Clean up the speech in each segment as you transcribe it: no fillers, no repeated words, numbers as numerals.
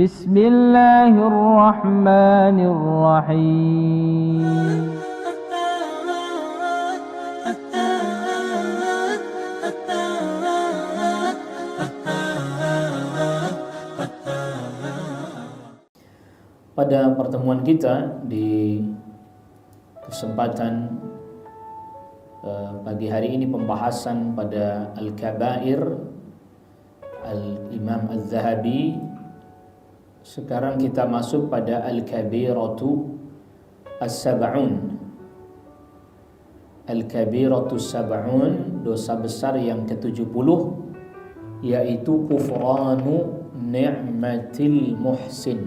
Bismillahirrahmanirrahim. Pada pertemuan kita di kesempatan pagi hari ini pembahasan pada Al-Kabair Al-Imam Al-Zahabi. Sekarang kita masuk pada Al-Kabiratu As-Sab'un. Al-Kabiratu As-Sab'un, dosa besar yang ke-70, yaitu kufranu ni'matil muhsin.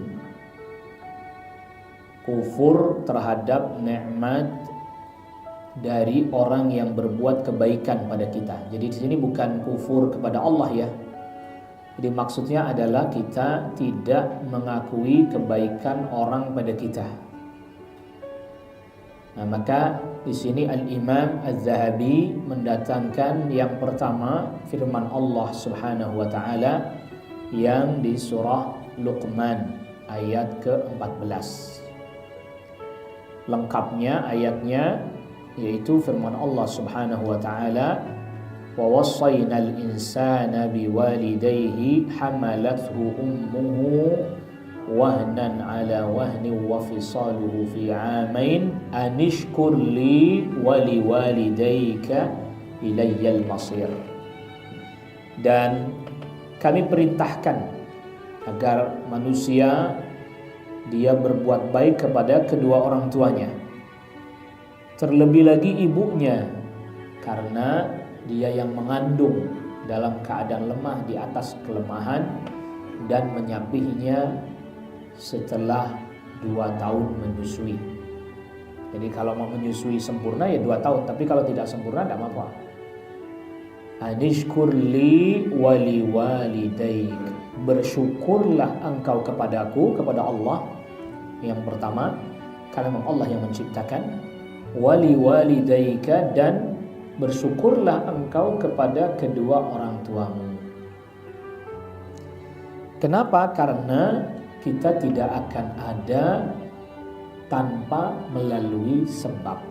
Kufur terhadap nikmat dari orang yang berbuat kebaikan pada kita. Jadi di sini bukan kufur kepada Allah ya. Jadi maksudnya adalah kita tidak mengakui kebaikan orang pada kita. Nah, maka di sini Al-Imam Az-Zahabi mendatangkan yang pertama firman Allah Subhanahu wa taala yang di surah Luqman ayat ke-14. Lengkapnya ayatnya yaitu firman Allah Subhanahu wa taala, wa wassaynal insana biwalidayhi hamalathu ummuhu wahnan ala wahnin wa fisaluhu fi 'amain anishkur li wa liwalidayka ilayyal masir. Dan kami perintahkan agar manusia dia berbuat baik kepada kedua orang tuanya, terlebih lagi ibunya, karena dia yang mengandung dalam keadaan lemah di atas kelemahan dan menyapihnya setelah 2 tahun menyusui. Jadi kalau mau menyusui sempurna ya 2 tahun, tapi kalau tidak sempurna tidak apa-apa. Anishkur li wali walidaik, bersyukurlah engkau kepadaku, kepada Allah. Yang pertama, karena memang Allah yang menciptakan. Wali walidaika, dan bersyukurlah engkau kepada kedua orang tuamu. Kenapa? Karena kita tidak akan ada tanpa melalui sebab.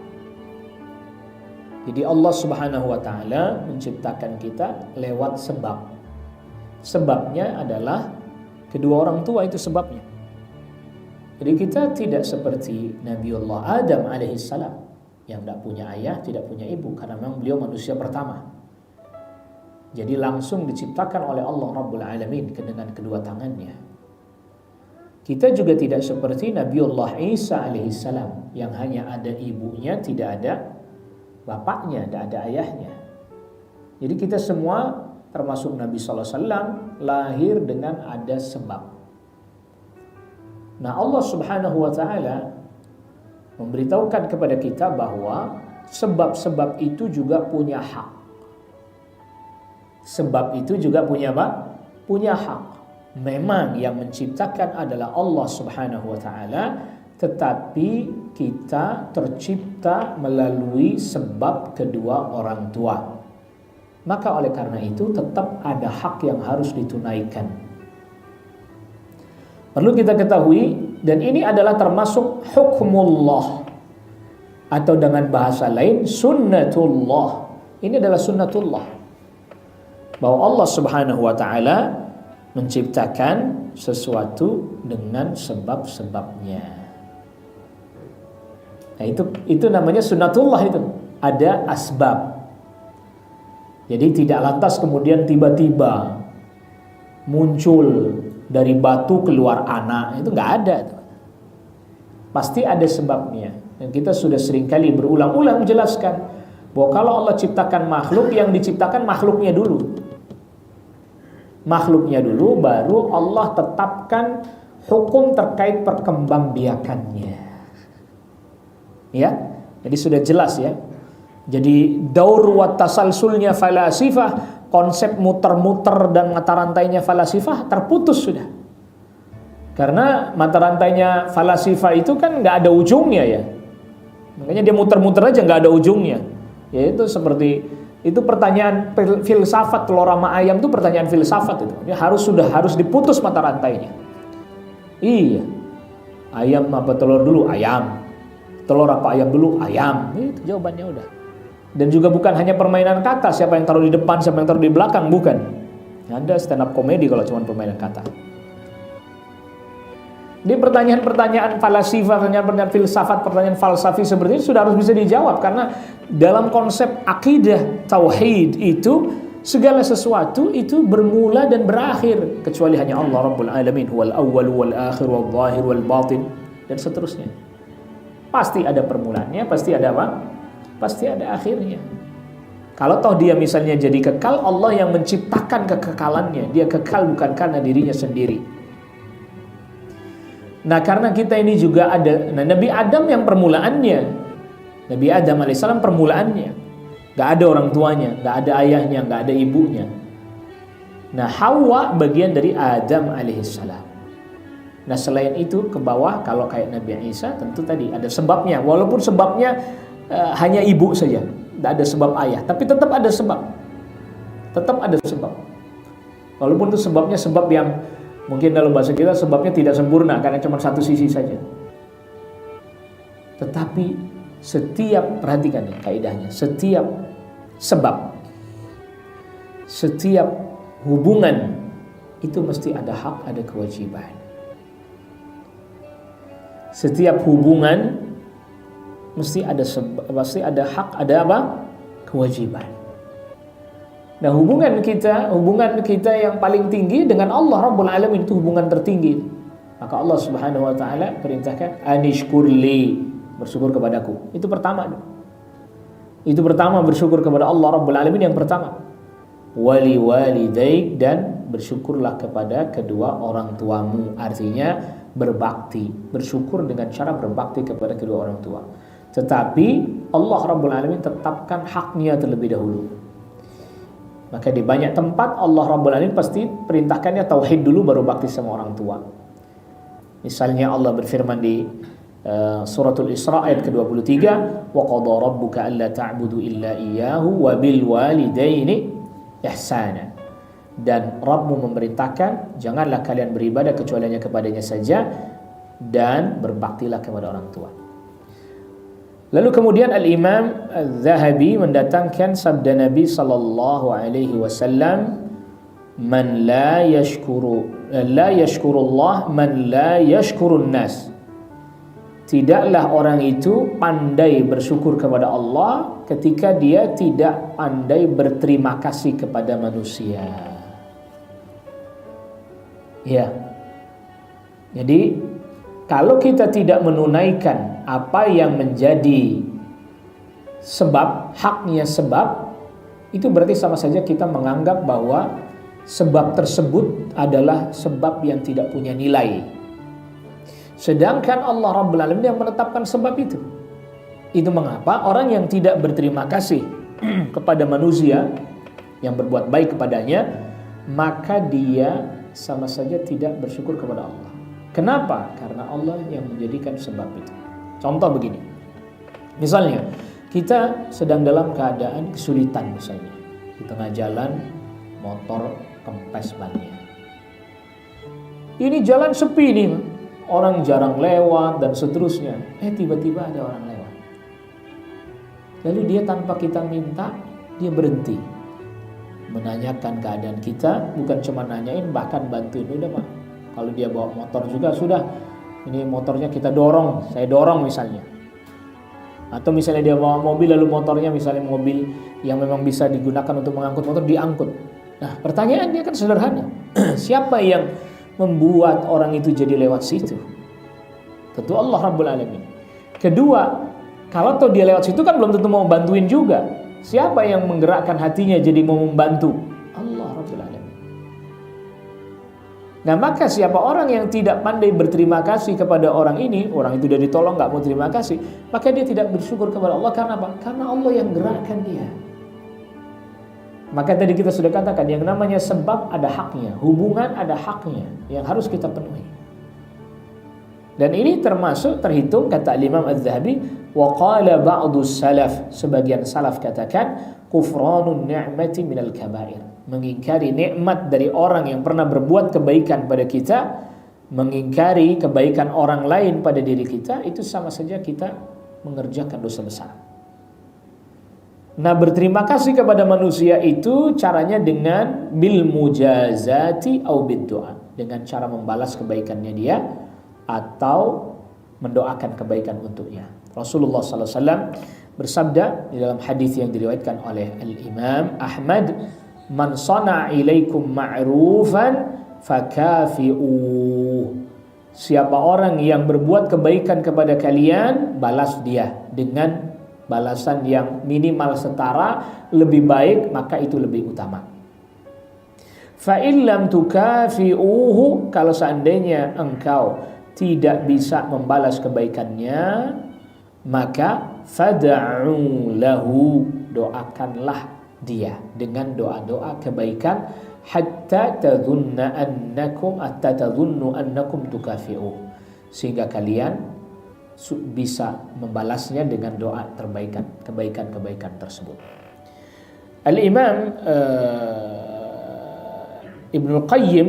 Jadi Allah Subhanahu wa taala menciptakan kita lewat sebab. Sebabnya adalah kedua orang tua, itu sebabnya. Jadi kita tidak seperti Nabiullah Adam alaihissalam yang tidak punya ayah, tidak punya ibu, karena memang beliau manusia pertama. Jadi langsung diciptakan oleh Allah Rabbul Alamin dengan kedua tangannya. Kita juga tidak seperti Nabiullah Isa alaihissalam yang hanya ada ibunya, tidak ada bapaknya, tidak ada ayahnya. Jadi kita semua termasuk Nabi sallallahu alaihi wasallam lahir dengan ada sebab. Nah, Allah Subhanahu wa taala memberitahukan kepada kita bahwa sebab-sebab itu juga punya hak. Sebab itu juga punya apa? Punya hak. Memang yang menciptakan adalah Allah Subhanahu wa taala, tetapi kita tercipta melalui sebab kedua orang tua. Maka oleh karena itu tetap ada hak yang harus ditunaikan. Perlu kita ketahui, dan ini adalah termasuk hukmullah, atau dengan bahasa lain sunnatullah. Ini adalah sunnatullah, bahwa Allah Subhanahu wa taala menciptakan sesuatu dengan sebab-sebabnya. Nah, itu namanya sunnatullah, itu ada asbab. Jadi tidak lantas kemudian tiba-tiba muncul dari batu keluar anak, itu nggak ada. Pasti ada sebabnya. Dan kita sudah seringkali berulang-ulang menjelaskan bahwa kalau Allah ciptakan makhluk, yang diciptakan makhluknya dulu. Makhluknya dulu, baru Allah tetapkan hukum terkait perkembangbiakannya. Ya, jadi sudah jelas ya. Jadi daur wa tasalsulnya falasifah, konsep muter-muter dan mata rantainya falasifah terputus sudah. Karena mata rantainya falasifah itu kan nggak ada ujungnya ya. Makanya dia muter-muter aja nggak ada ujungnya. Ya itu seperti itu pertanyaan filsafat, telur sama ayam itu pertanyaan filsafat itu. Dia harus diputus mata rantainya. Iya. Ayam apa telur dulu? Ayam. Telur apa ayam dulu? Ayam. Itu jawabannya udah. Dan juga bukan hanya permainan kata, siapa yang taruh di depan, siapa yang taruh di belakang, bukan. Ada stand up komedi kalau cuma permainan kata. Di pertanyaan-pertanyaan falasifah, pertanyaan-pertanyaan filsafat, pertanyaan falsafi seperti ini sudah harus bisa dijawab, karena dalam konsep akidah tauhid itu segala sesuatu itu bermula dan berakhir, kecuali hanya Allah Rabbul Alamin, huwal awwal wal akhir wal zahir wal batin, dan seterusnya. Pasti ada permulaannya, pasti ada apa? Pasti ada akhirnya. Kalau toh dia misalnya jadi kekal, Allah yang menciptakan kekekalannya. Dia kekal bukan karena dirinya sendiri. Nah, karena kita ini juga ada, Nabi Adam yang permulaannya, Nabi Adam alaihissalam permulaannya, gak ada orang tuanya, gak ada ayahnya, gak ada ibunya. Nah, Hawa bagian dari Adam alaihissalam. Nah, selain itu ke bawah, kalau kayak Nabi Isa tentu tadi ada sebabnya, walaupun sebabnya hanya ibu saja, gak ada sebab ayah, tapi tetap ada sebab, tetap ada sebab. Walaupun itu sebabnya sebab yang mungkin dalam bahasa kita sebabnya tidak sempurna karena cuma satu sisi saja. Tetapi setiap, perhatikan ya kaidahnya, setiap sebab, setiap hubungan itu mesti ada hak, ada kewajiban. Setiap hubungan mesti ada sebab, mesti ada hak, ada apa? Kewajiban. Nah, hubungan kita yang paling tinggi dengan Allah Rabbul Alamin itu hubungan tertinggi. Maka Allah Subhanahu wa taala perintahkan anishkurli, bersyukur kepadaku. Itu pertama. Itu pertama, bersyukur kepada Allah Rabbul Alamin yang pertama. Wali walidaik, dan bersyukurlah kepada kedua orang tuamu. Artinya berbakti, bersyukur dengan cara berbakti kepada kedua orang tua. Tetapi Allah Rabbul Alamin tetapkan haknya terlebih dahulu. Maka di banyak tempat Allah Rabbul Alamin pasti perintahkannya tauhid dulu baru bakti sama orang tua. Misalnya Allah berfirman di suratul Isra ayat ke-23, wa qada rabbuka alla ta'budu illa iyyahu wa bil walidaini ihsana. Dan Rabbmu memerintahkan janganlah kalian beribadah kecuali hanya kepadanya saja, dan berbaktilah kepada orang tua. Lalu kemudian Al-Imam Al-Zahabi mendatangkan sabda Nabi sallallahu alaihi wasallam, man la yashkurullah man la yashkurun nas. Tidaklah orang itu pandai bersyukur kepada Allah ketika dia tidak pandai berterima kasih kepada manusia. Ya. Jadi kalau kita tidak menunaikan apa yang menjadi sebab, haknya sebab, itu berarti sama saja kita menganggap bahwa sebab tersebut adalah sebab yang tidak punya nilai. Sedangkan Allah Rabbul Alamin yang menetapkan sebab itu. Itu mengapa orang yang tidak berterima kasih kepada manusia yang berbuat baik kepadanya, maka dia sama saja tidak bersyukur kepada Allah. Kenapa? Karena Allah yang menjadikan sebab itu. Contoh begini, misalnya kita sedang dalam keadaan kesulitan, misalnya di tengah jalan motor kempes bannya. Ini jalan sepi nih, orang jarang lewat dan seterusnya. Tiba-tiba ada orang lewat. Lalu dia tanpa kita minta, dia berhenti menanyakan keadaan kita, bukan cuma nanyain, bahkan bantuin. Udah Pak, kalau dia bawa motor juga sudah, ini motornya kita dorong, saya dorong misalnya. Atau misalnya dia bawa mobil, lalu motornya misalnya mobil yang memang bisa digunakan untuk mengangkut motor, diangkut. Nah, pertanyaannya kan sederhana. Siapa yang membuat orang itu jadi lewat situ? Tentu Allah Rabbul Alamin. Kedua, kalau toh dia lewat situ kan belum tentu mau bantuin juga. Siapa yang menggerakkan hatinya jadi mau membantu? Allah Rabbul Alamin. Nah, maka siapa orang yang tidak pandai berterima kasih kepada orang ini, orang itu udah ditolong gak mau terima kasih, maka dia tidak bersyukur kepada Allah. Karena apa? Karena Allah yang gerakkan dia. Maka tadi kita sudah katakan, yang namanya sebab ada haknya, hubungan ada haknya yang harus kita penuhi. Dan ini termasuk, terhitung, kata Imam Az-Zahabi, wa qala ba'du salaf, sebagian salaf katakan, kufranun ni'mati minal kabair, mengingkari nikmat dari orang yang pernah berbuat kebaikan pada kita, mengingkari kebaikan orang lain pada diri kita, itu sama saja kita mengerjakan dosa besar. Nah, berterima kasih kepada manusia itu caranya dengan bil mujazati au bid doa, dengan cara membalas kebaikannya dia atau mendoakan kebaikan untuknya. Rasulullah sallallahu alaihi wasallam bersabda di dalam hadis yang diriwayatkan oleh Al-Imam Ahmad, "Man shana'a ilaikum ma'rufan fakafi'uh." Siapa orang yang berbuat kebaikan kepada kalian, balas dia dengan balasan yang minimal setara, lebih baik, maka itu lebih utama. Fa in lam tukafi'uhu, kalau seandainya engkau tidak bisa membalas kebaikannya, maka fad'u lahu, doakanlah dia dengan doa-doa kebaikan, hatta tadhunnu annakum tukafi'u, sehingga kalian bisa membalasnya dengan doa kebaikan tersebut. Al-Imam Ibnu Qayyim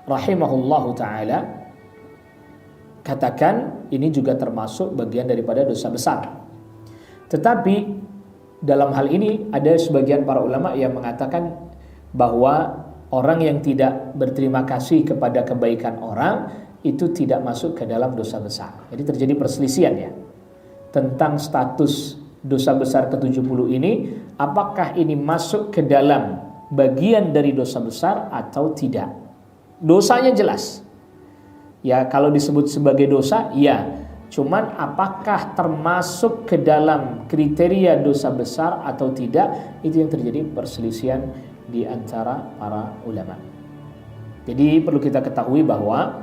rahimahullahu taala katakan ini juga termasuk bagian daripada dosa besar. Tetapi dalam hal ini ada sebagian para ulama yang mengatakan bahwa orang yang tidak berterima kasih kepada kebaikan orang itu tidak masuk ke dalam dosa besar. Jadi terjadi perselisihan ya tentang status dosa besar ke-70 ini, apakah ini masuk ke dalam bagian dari dosa besar atau tidak. Dosanya jelas ya, kalau disebut sebagai dosa ya, cuman apakah termasuk ke dalam kriteria dosa besar atau tidak, itu yang terjadi perselisihan di antara para ulama. Jadi perlu kita ketahui bahwa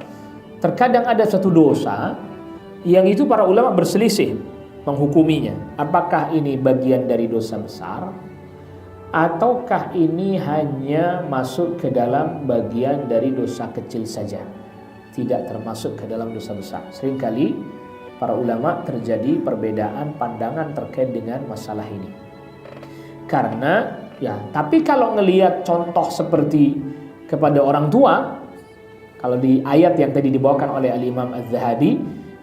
terkadang ada satu dosa yang itu para ulama berselisih menghukuminya. Apakah ini bagian dari dosa besar ataukah ini hanya masuk ke dalam bagian dari dosa kecil saja, tidak termasuk ke dalam dosa besar. Seringkali para ulama terjadi perbedaan pandangan terkait dengan masalah ini. Karena ya, tapi kalau ngelihat contoh seperti kepada orang tua, kalau di ayat yang tadi dibawakan oleh Al-Imam Az-Zahabi,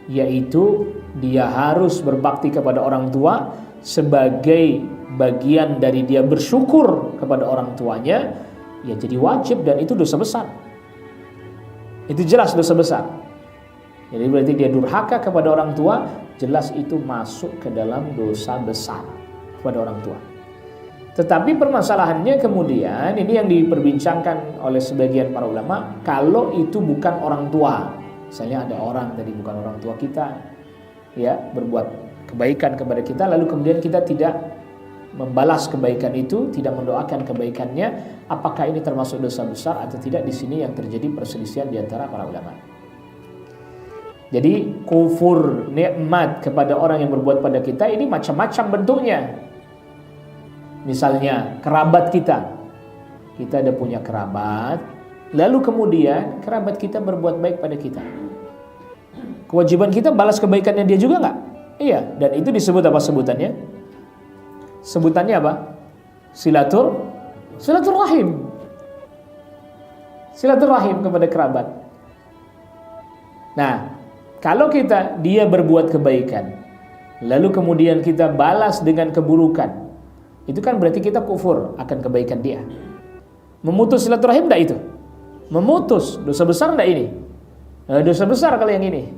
yaitu dia harus berbakti kepada orang tua sebagai bagian dari dia bersyukur kepada orang tuanya, ya jadi wajib, dan itu dosa besar. Itu jelas dosa besar. Jadi berarti dia durhaka kepada orang tua, jelas itu masuk ke dalam dosa besar kepada orang tua. Tetapi permasalahannya kemudian ini yang diperbincangkan oleh sebagian para ulama, kalau itu bukan orang tua, misalnya ada orang tadi bukan orang tua kita, ya berbuat kebaikan kepada kita, lalu kemudian kita tidak membalas kebaikan itu, tidak mendoakan kebaikannya, apakah ini termasuk dosa besar atau tidak? Di sini yang terjadi perselisihan di antara para ulama. Jadi kufur nikmat kepada orang yang berbuat pada kita ini macam-macam bentuknya. Misalnya kerabat kita ada punya kerabat, lalu kemudian kerabat kita berbuat baik pada kita, kewajiban kita balas kebaikannya dia juga nggak? Iya, dan itu disebut apa sebutannya? Sebutannya apa? Silaturahim. Silaturahim kepada kerabat. Nah, kalau dia berbuat kebaikan, lalu kemudian kita balas dengan keburukan, itu kan berarti kita kufur akan kebaikan dia. Memutus silaturahim enggak itu? Memutus, dosa besar enggak ini? Dosa besar kalau yang ini.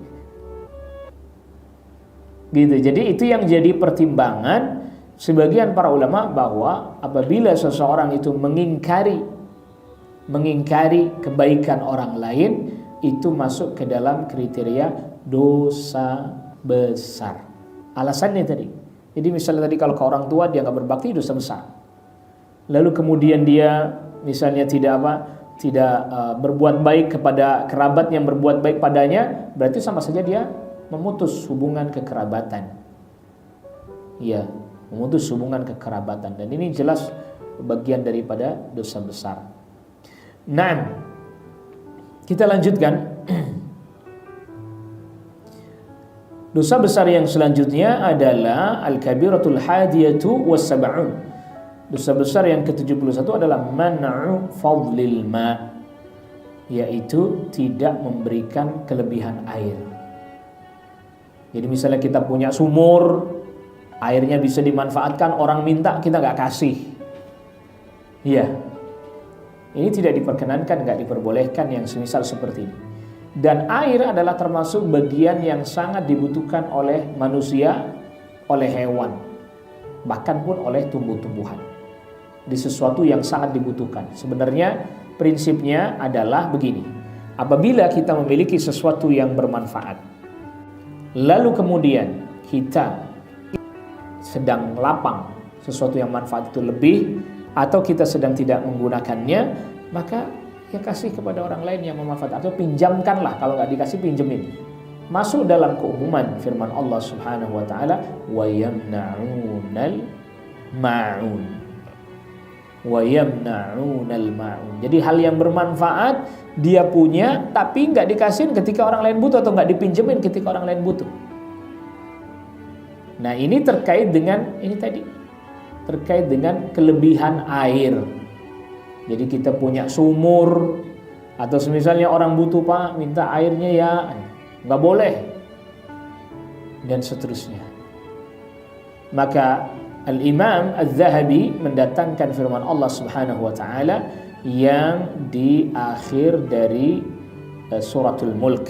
Gitu. Jadi itu yang jadi pertimbangan sebagian para ulama, bahwa apabila seseorang itu mengingkari kebaikan orang lain, itu masuk ke dalam kriteria dosa besar. Alasannya tadi. Jadi misalnya tadi kalau ke orang tua dia nggak berbakti, dosa besar. Lalu kemudian dia misalnya tidak berbuat baik kepada kerabat yang berbuat baik padanya, berarti sama saja dia memutus hubungan kekerabatan. Iya, memutus hubungan kekerabatan, dan ini jelas bagian daripada dosa besar. Nah, kita lanjutkan. Dosa besar yang selanjutnya adalah al-kabiratul hadiyatu was-sab'un. Dosa besar yang ke-71 adalah man'u fadlil ma, yaitu tidak memberikan kelebihan air. Jadi misalnya kita punya sumur, airnya bisa dimanfaatkan, orang minta kita nggak kasih. Iya, ini tidak diperkenankan, nggak diperbolehkan yang semisal seperti ini. Dan air adalah termasuk bagian yang sangat dibutuhkan oleh manusia, oleh hewan, bahkan pun oleh tumbuh-tumbuhan. Di sesuatu yang sangat dibutuhkan. Sebenarnya prinsipnya adalah begini. Apabila kita memiliki sesuatu yang bermanfaat, lalu kemudian kita sedang lapang, sesuatu yang manfaat itu lebih, atau kita sedang tidak menggunakannya, maka ya kasih kepada orang lain yang memanfaatkan, atau pinjamkanlah, kalau nggak dikasih pinjemin. Masuk dalam keumuman firman Allah Subhanahu wa taala, wa yamna'unal ma'un. Wa yamna'unal ma'un. Jadi hal yang bermanfaat dia punya tapi nggak dikasihin ketika orang lain butuh, atau nggak dipinjemin ketika orang lain butuh. Nah, ini terkait dengan ini tadi, terkait dengan kelebihan air. Jadi kita punya sumur, atau misalnya orang butuh, Pak, minta airnya ya, nggak boleh, dan seterusnya. Maka Al-Imam Az-Zahabi mendatangkan firman Allah Subhanahu wa taala yang di akhir dari suratul Mulk.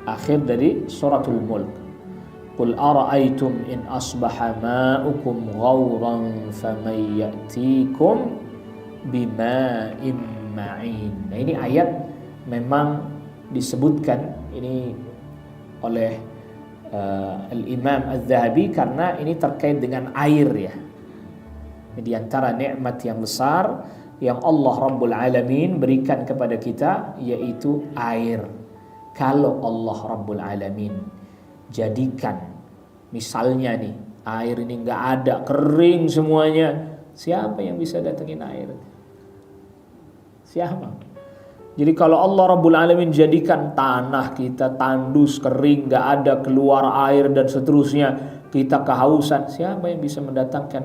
Akhir dari suratul Mulk. Qul ara'aytum in asbaha ma'ukum ghauran faman ya'tikum bima'in ma'in. Nah, ini ayat memang disebutkan ini oleh Al-Imam Az-Zahabi karena ini terkait dengan air ya. Di antara nikmat yang besar yang Allah Rabbul Alamin berikan kepada kita yaitu air. Kalau Allah Rabbul Alamin jadikan misalnya nih air ini nggak ada, kering semuanya, siapa yang bisa datengin air? Siapa? Jadi kalau Allah Rabbul Alamin jadikan tanah kita tandus, kering, gak ada keluar air dan seterusnya, kita kehausan, siapa yang bisa mendatangkan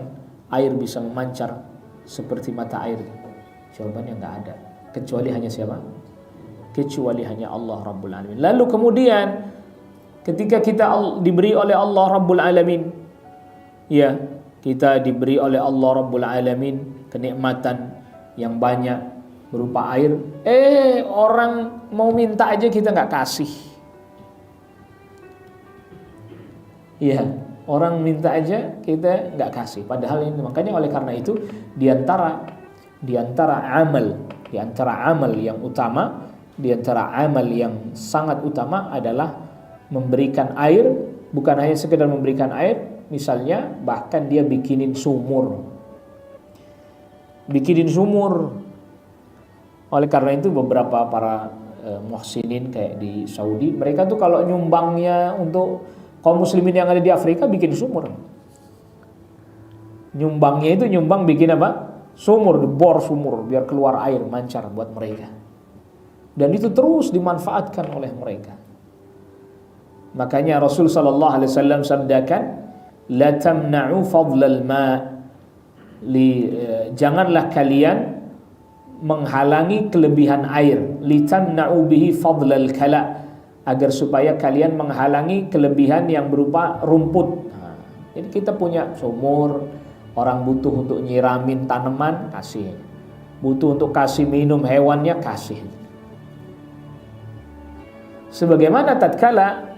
air bisa memancar seperti mata air? Jawabannya gak ada. Kecuali hanya siapa? Kecuali hanya Allah Rabbul Alamin. Lalu kemudian ketika kita diberi oleh Allah Rabbul Alamin, ya, kita diberi oleh Allah Rabbul Alamin kenikmatan yang banyak berupa air, orang mau minta aja kita nggak kasih. Iya, orang minta aja kita nggak kasih. Padahal ini, makanya oleh karena itu di antara amal yang utama, di antara amal yang sangat utama adalah memberikan air. Bukan hanya sekedar memberikan air, misalnya bahkan dia bikinin sumur. Oleh karena itu beberapa para muhsinin kayak di Saudi, mereka tuh kalau nyumbangnya untuk kaum muslimin yang ada di Afrika bikin sumur. Nyumbangnya itu bikin apa? Sumur, dibor sumur biar keluar air mancar buat mereka. Dan itu terus dimanfaatkan oleh mereka. Makanya Rasul sallallahu alaihi wasallam sabdakan, la tamna'u fadlal ma' janganlah kalian menghalangi kelebihan air, litamna'u bihi fadlal kala, agar supaya kalian menghalangi kelebihan yang berupa rumput. Nah, jadi kita punya sumur, orang butuh untuk nyiramin tanaman, kasih. Butuh untuk kasih minum hewannya, kasih. Sebagaimana tatkala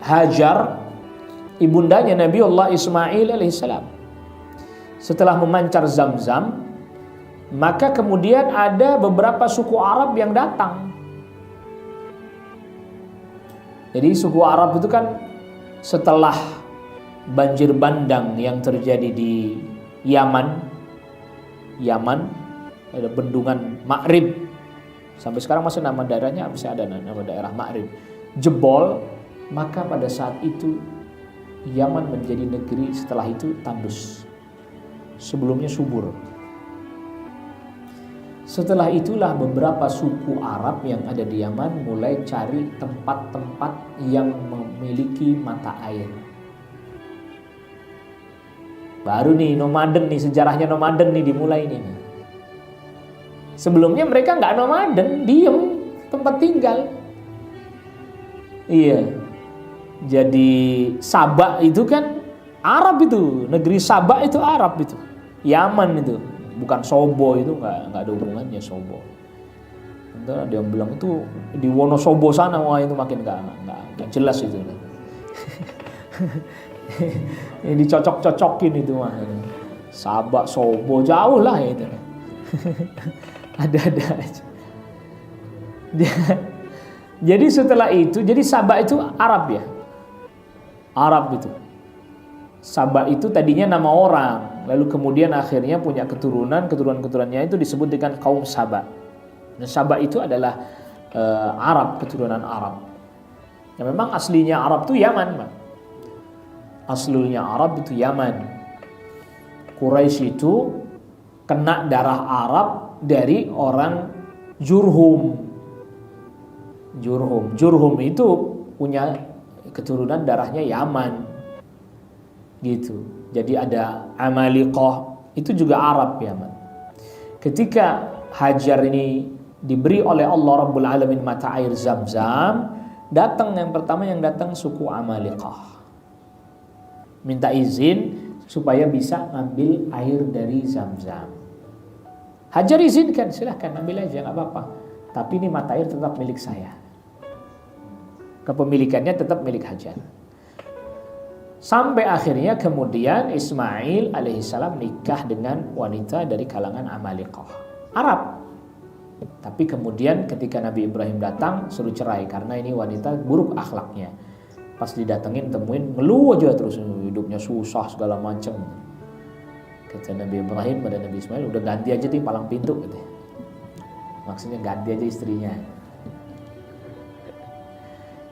Hajar, ibundanya Nabiullah Ismail alaihissalam, setelah memancar Zam-Zam, maka kemudian ada beberapa suku Arab yang datang. Jadi suku Arab itu kan setelah banjir bandang yang terjadi di Yaman, ada bendungan Ma'rib. Sampai sekarang masih nama daerahnya masih ada nama daerah Ma'rib. Jebol, maka pada saat itu Yaman menjadi negeri setelah itu tandus. Sebelumnya subur. Setelah itulah beberapa suku Arab yang ada di Yaman mulai cari tempat-tempat yang memiliki mata air. Baru nih nomaden nih, sejarahnya nomaden nih dimulai nih. Sebelumnya mereka nggak nomaden, diem tempat tinggal. Iya. Jadi Sabak itu kan Arab itu, negeri Sabak itu Arab itu, Yaman itu, bukan Sobo itu nggak ada hubungannya Sobo. Entah dia bilang itu di Wonosobo sana, wah itu makin nggak jelas itu. Ini dicocok-cocokin itu mah. Sabak Sobo jauh lah itu. Ada-ada aja. Jadi setelah itu, jadi Sabak itu Arab ya. Arab itu. Sabak itu tadinya nama orang, lalu kemudian akhirnya punya keturunannya itu disebut dengan kaum Sabak. Dan Sabak itu adalah Arab, keturunan Arab. Ya memang aslinya Arab itu Yaman, Pak. Aslinya Arab itu Yaman. Quraisy itu kena darah Arab dari orang Jurhum. Jurhum itu punya keturunan darahnya Yaman. Gitu. Jadi ada Amaliqah, itu juga Arab Yaman. Ketika Hajar ini diberi oleh Allah Rabbul Alamin mata air Zam-Zam, datang yang pertama yang datang suku Amaliqah. Minta izin supaya bisa ambil air dari Zam-Zam. Hajar izinkan, silahkan ambil aja, nggak apa-apa. Tapi ini mata air tetap milik saya. Kepemilikannya tetap milik Hajar. Sampai akhirnya kemudian Ismail alaihissalam nikah dengan wanita dari kalangan Amaliqah, Arab. Tapi kemudian ketika Nabi Ibrahim datang suruh cerai karena ini wanita buruk akhlaknya. Pas didatengin temuin ngeluh aja terus, hidupnya susah segala macam. Kata Nabi Ibrahim pada Nabi Ismail, udah ganti aja di palang pintu gitu. Maksudnya ganti aja istrinya.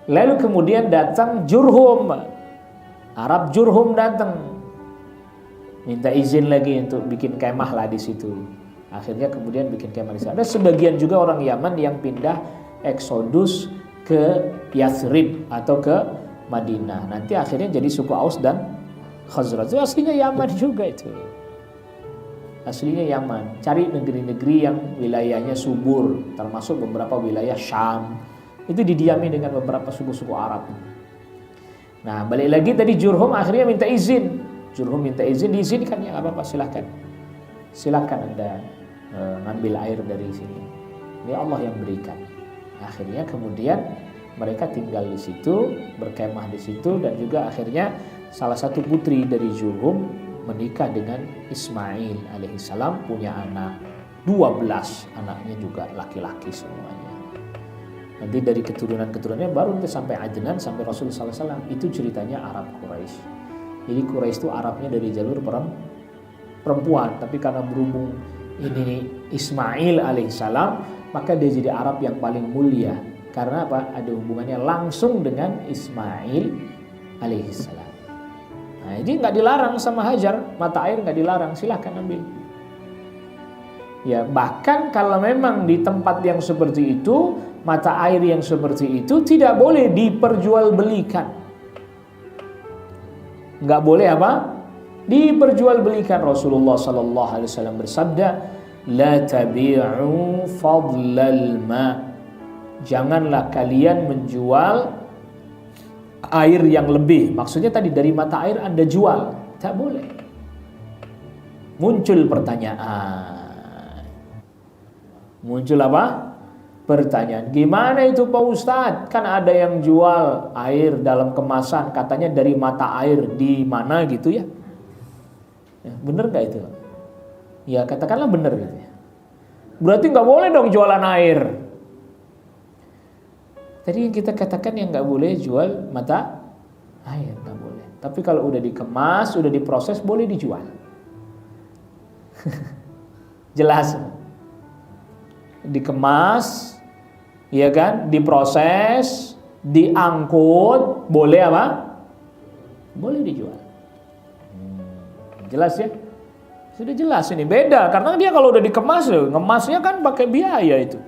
Lalu kemudian datang Jurhum, Arab Jurhum datang, minta izin lagi untuk bikin kemah lah di situ. Akhirnya kemudian bikin kemah di sana. Ada sebagian juga orang Yaman yang pindah eksodus ke Yathrib atau ke Madinah. Nanti akhirnya jadi suku Aus dan Khazraj. Itu aslinya Yaman juga itu. Aslinya Yaman. Cari negeri-negeri yang wilayahnya subur, termasuk beberapa wilayah Syam. Itu didiami dengan beberapa suku-suku Arab. Nah, balik lagi tadi Jurhum akhirnya minta izin. Jurhum minta izin, diizinkan, ya apa-apa, silakan. Silakan Anda ngambil air dari sini. Ini Allah yang berikan. Akhirnya kemudian mereka tinggal di situ, berkemah di situ, dan juga akhirnya salah satu putri dari Jurhum menikah dengan Ismail alaihissalam, punya anak 12, anaknya juga laki-laki semuanya. Nanti dari keturunan-keturunannya baru nanti sampai Adnan, sampai Rasulullah SAW. Itu ceritanya Arab Quraisy. Jadi Quraisy itu Arabnya dari jalur perempuan, tapi karena berhubung ini Ismail alaihissalam, maka dia jadi Arab yang paling mulia. Karena apa? Ada hubungannya langsung dengan Ismail alaihissalam. Nah, jadi nggak dilarang sama Hajar, mata air nggak dilarang, silahkan ambil. Ya, bahkan kalau memang di tempat yang seperti itu, mata air yang seperti itu tidak boleh diperjualbelikan. Nggak boleh apa? Diperjualbelikan. Rasulullah sallallahu alaihi wasallam bersabda, "La tabi'u fadlal ma." Janganlah kalian menjual air yang lebih. Maksudnya tadi dari mata air Anda jual, tak boleh. Muncul pertanyaan. Muncul apa? Pertanyaan, gimana itu Pak Ustadz? Kan ada yang jual air dalam kemasan, katanya dari mata air di mana gitu ya? Bener gak itu? Ya katakanlah bener gitu ya. Berarti gak boleh dong jualan air. Tadi yang kita katakan yang gak boleh jual mata air, gak boleh. Tapi kalau udah dikemas, udah diproses, boleh dijual. Jelas. Dikemas, ya kan, diproses, diangkut, boleh apa? Boleh dijual. Jelas ya? Sudah jelas ini, beda karena dia kalau udah dikemas, ngemasnya kan pakai biaya itu,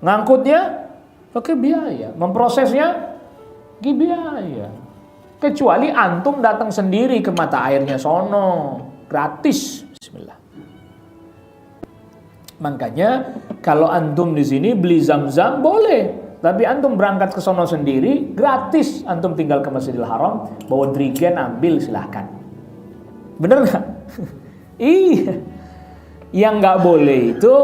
ngangkutnya pakai biaya, memprosesnya pakai biaya. Kecuali antum datang sendiri ke mata airnya sono, gratis. Bismillah. Makanya kalau antum di sini beli zam-zam boleh, tapi antum berangkat ke sono sendiri gratis. Antum tinggal ke Masjidil Haram, bawa drigen ambil silahkan. Bener nggak? Iya. Yang nggak boleh itu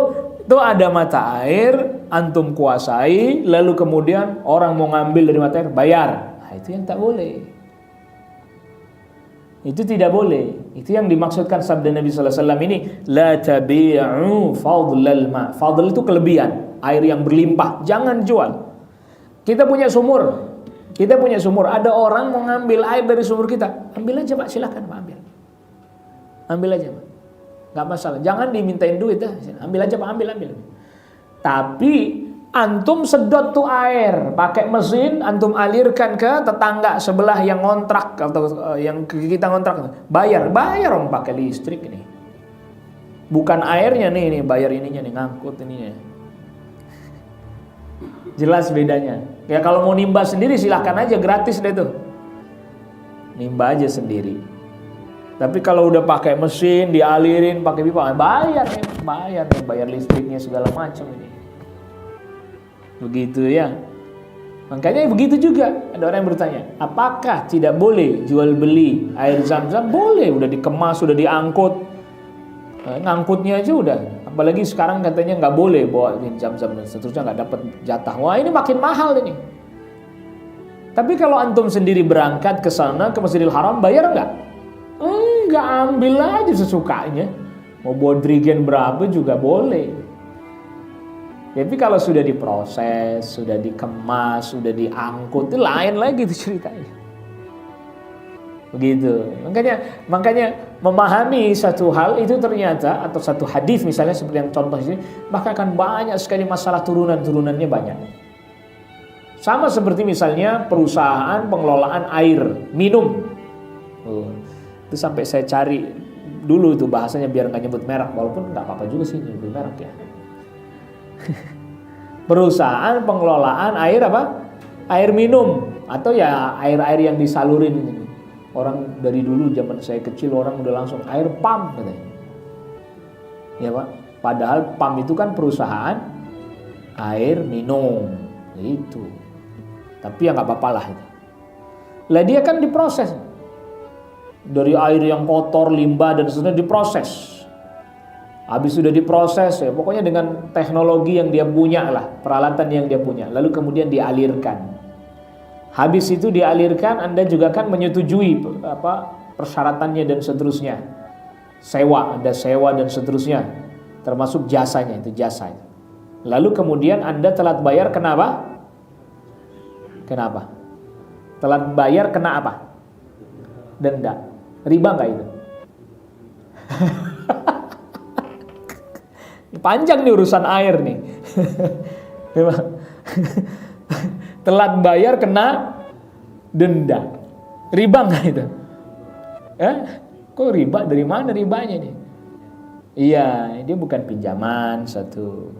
ada mata air, antum kuasai, lalu kemudian orang mau ngambil dari mata air bayar. Nah, itu yang tak boleh. Itu tidak boleh. Itu yang dimaksudkan sabda Nabi sallallahu alaihi wasallam ini, la tabi'u fadlal ma. Fadl itu kelebihan, air yang berlimpah, jangan jual. Kita punya sumur. Ada orang mau ngambil air dari sumur kita. Ambil aja Pak, silakan Pak, ambil. Ambil aja Pak. Enggak masalah. Jangan dimintain duit dah. Ambil aja Pak, ambil. Tapi antum sedot tuh air, pakai mesin, antum alirkan ke tetangga sebelah yang ngontrak atau yang kita ngontrak. Bayar om pakai listrik ini. Bukan airnya nih bayar ininya nih, ngangkut ininya. Jelas bedanya. Ya kalau mau nimba sendiri silahkan aja, gratis deh tuh. Nimba aja sendiri. Tapi kalau udah pakai mesin, dialirin pakai pipa, bayar listriknya segala macam ini. Begitu ya. Makanya begitu juga. Ada orang yang bertanya, apakah tidak boleh jual beli air zam-zam? Boleh, udah dikemas, sudah diangkut. Ngangkutnya aja udah. Apalagi sekarang katanya nggak boleh bawa zam-zam dan seterusnya, nggak dapat jatah. Wah, ini makin mahal ini. Tapi kalau antum sendiri berangkat ke sana ke Masjidil Haram, bayar nggak? Enggak, ambil aja sesukanya. Mau bawa drigen berapa juga boleh. Tapi kalau sudah diproses, sudah dikemas, sudah diangkut, itu lain lagi itu ceritanya. Begitu. Makanya memahami satu hal itu ternyata, atau satu hadis misalnya seperti yang contoh ini, maka akan banyak sekali masalah turunannya banyak. Sama seperti misalnya perusahaan pengelolaan air minum. Itu sampai saya cari dulu itu bahasanya biar nggak nyebut merek, walaupun nggak apa-apa juga sih nyebut merek ya. Perusahaan pengelolaan air apa? Air minum atau ya air-air yang disalurin. Orang dari dulu zaman saya kecil orang udah langsung air pump katanya. Ya Pak, padahal pump itu kan perusahaan air minum itu. Tapi ya nggak apa-apa lah itu. Lah dia kan diproses. Dari air yang kotor, limbah dan seterusnya diproses. Habis sudah diproses ya, pokoknya dengan teknologi yang dia punya lah, peralatan yang dia punya. Lalu kemudian dialirkan. Habis itu dialirkan, Anda juga kan menyetujui persyaratannya dan seterusnya. Ada sewa dan seterusnya. Termasuk jasanya, itu jasa. Lalu kemudian Anda telat bayar kenapa? Kenapa? Telat bayar kena apa? Denda. Riba nggak itu? Panjang nih urusan air nih. Telat bayar kena denda. Riba nggak itu? Kok riba? Dari mana ribanya nih? Iya, dia bukan pinjaman satu.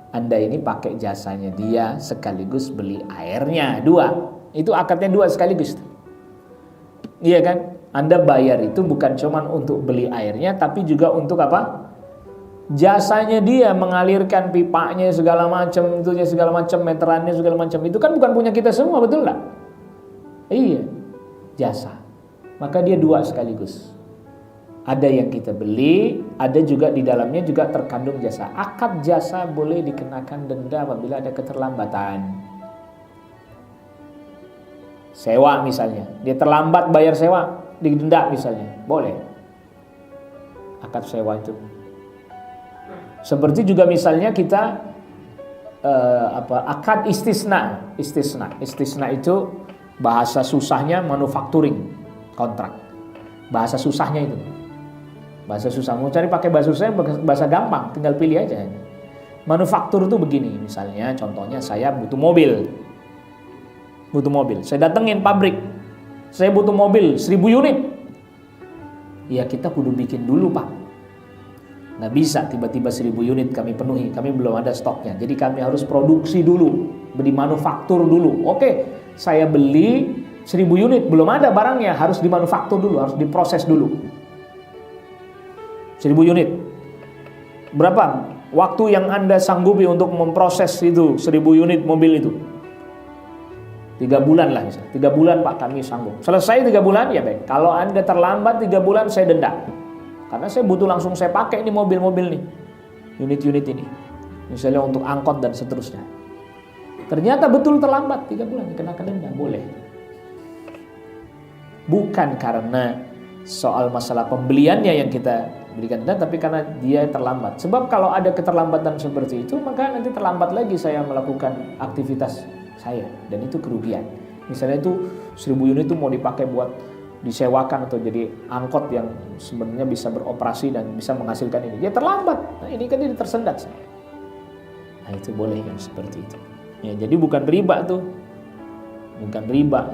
Anda ini pakai jasanya dia sekaligus beli airnya. 2. Itu akadnya 2 sekaligus. Iya kan? Anda bayar itu bukan cuma untuk beli airnya, tapi juga untuk apa? Jasanya dia mengalirkan pipanya segala macam, itunya segala macam, meterannya segala macam. Itu kan bukan punya kita semua, betul nggak? Iya, jasa. Maka dia 2 sekaligus. Ada yang kita beli, ada juga di dalamnya juga terkandung jasa. Akad jasa boleh dikenakan denda apabila ada keterlambatan. Sewa misalnya, dia terlambat bayar sewa, didenda misalnya, boleh. Akad sewa itu. Seperti juga misalnya kita akad istisna. Istisna itu bahasa susahnya manufacturing kontrak. Bahasa susahnya itu. Bahasa susah. Mau cari pakai bahasa susah, bahasa gampang, tinggal pilih aja. Manufaktur itu begini, misalnya contohnya saya butuh mobil. Saya datengin pabrik. Saya butuh mobil 1000 unit. Ya kita kudu bikin dulu Pak. Nggak bisa tiba-tiba 1000 unit kami penuhi. Kami belum ada stoknya. Jadi kami harus produksi dulu. Beli manufaktur dulu. Oke, saya beli 1000 unit. Belum ada barangnya. Harus dimanufaktur dulu. Harus diproses dulu. 1000 unit. Berapa? waktu yang Anda sanggupi untuk memproses itu 1000 unit mobil itu 3 bulan lah misalnya. 3 bulan Pak kami sanggup. Selesai 3 bulan ya baik. Kalau Anda terlambat 3 bulan saya denda. Karena saya butuh langsung saya pakai ini mobil-mobil nih. Unit-unit ini. Misalnya untuk angkot dan seterusnya. Ternyata betul terlambat 3 bulan dikenakan denda, boleh. Bukan karena soal masalah pembeliannya yang kita berikan denda, tapi karena dia terlambat. Sebab kalau ada keterlambatan seperti itu, maka nanti terlambat lagi saya melakukan aktivitas saya, dan itu kerugian. Misalnya itu 1000 unit itu mau dipakai buat disewakan atau jadi angkot yang sebenarnya bisa beroperasi dan bisa menghasilkan ini. Dia terlambat. Nah, ini kan dia tersendat. Nah, itu boleh yang seperti itu. Ya, jadi bukan riba tuh. Bukan riba.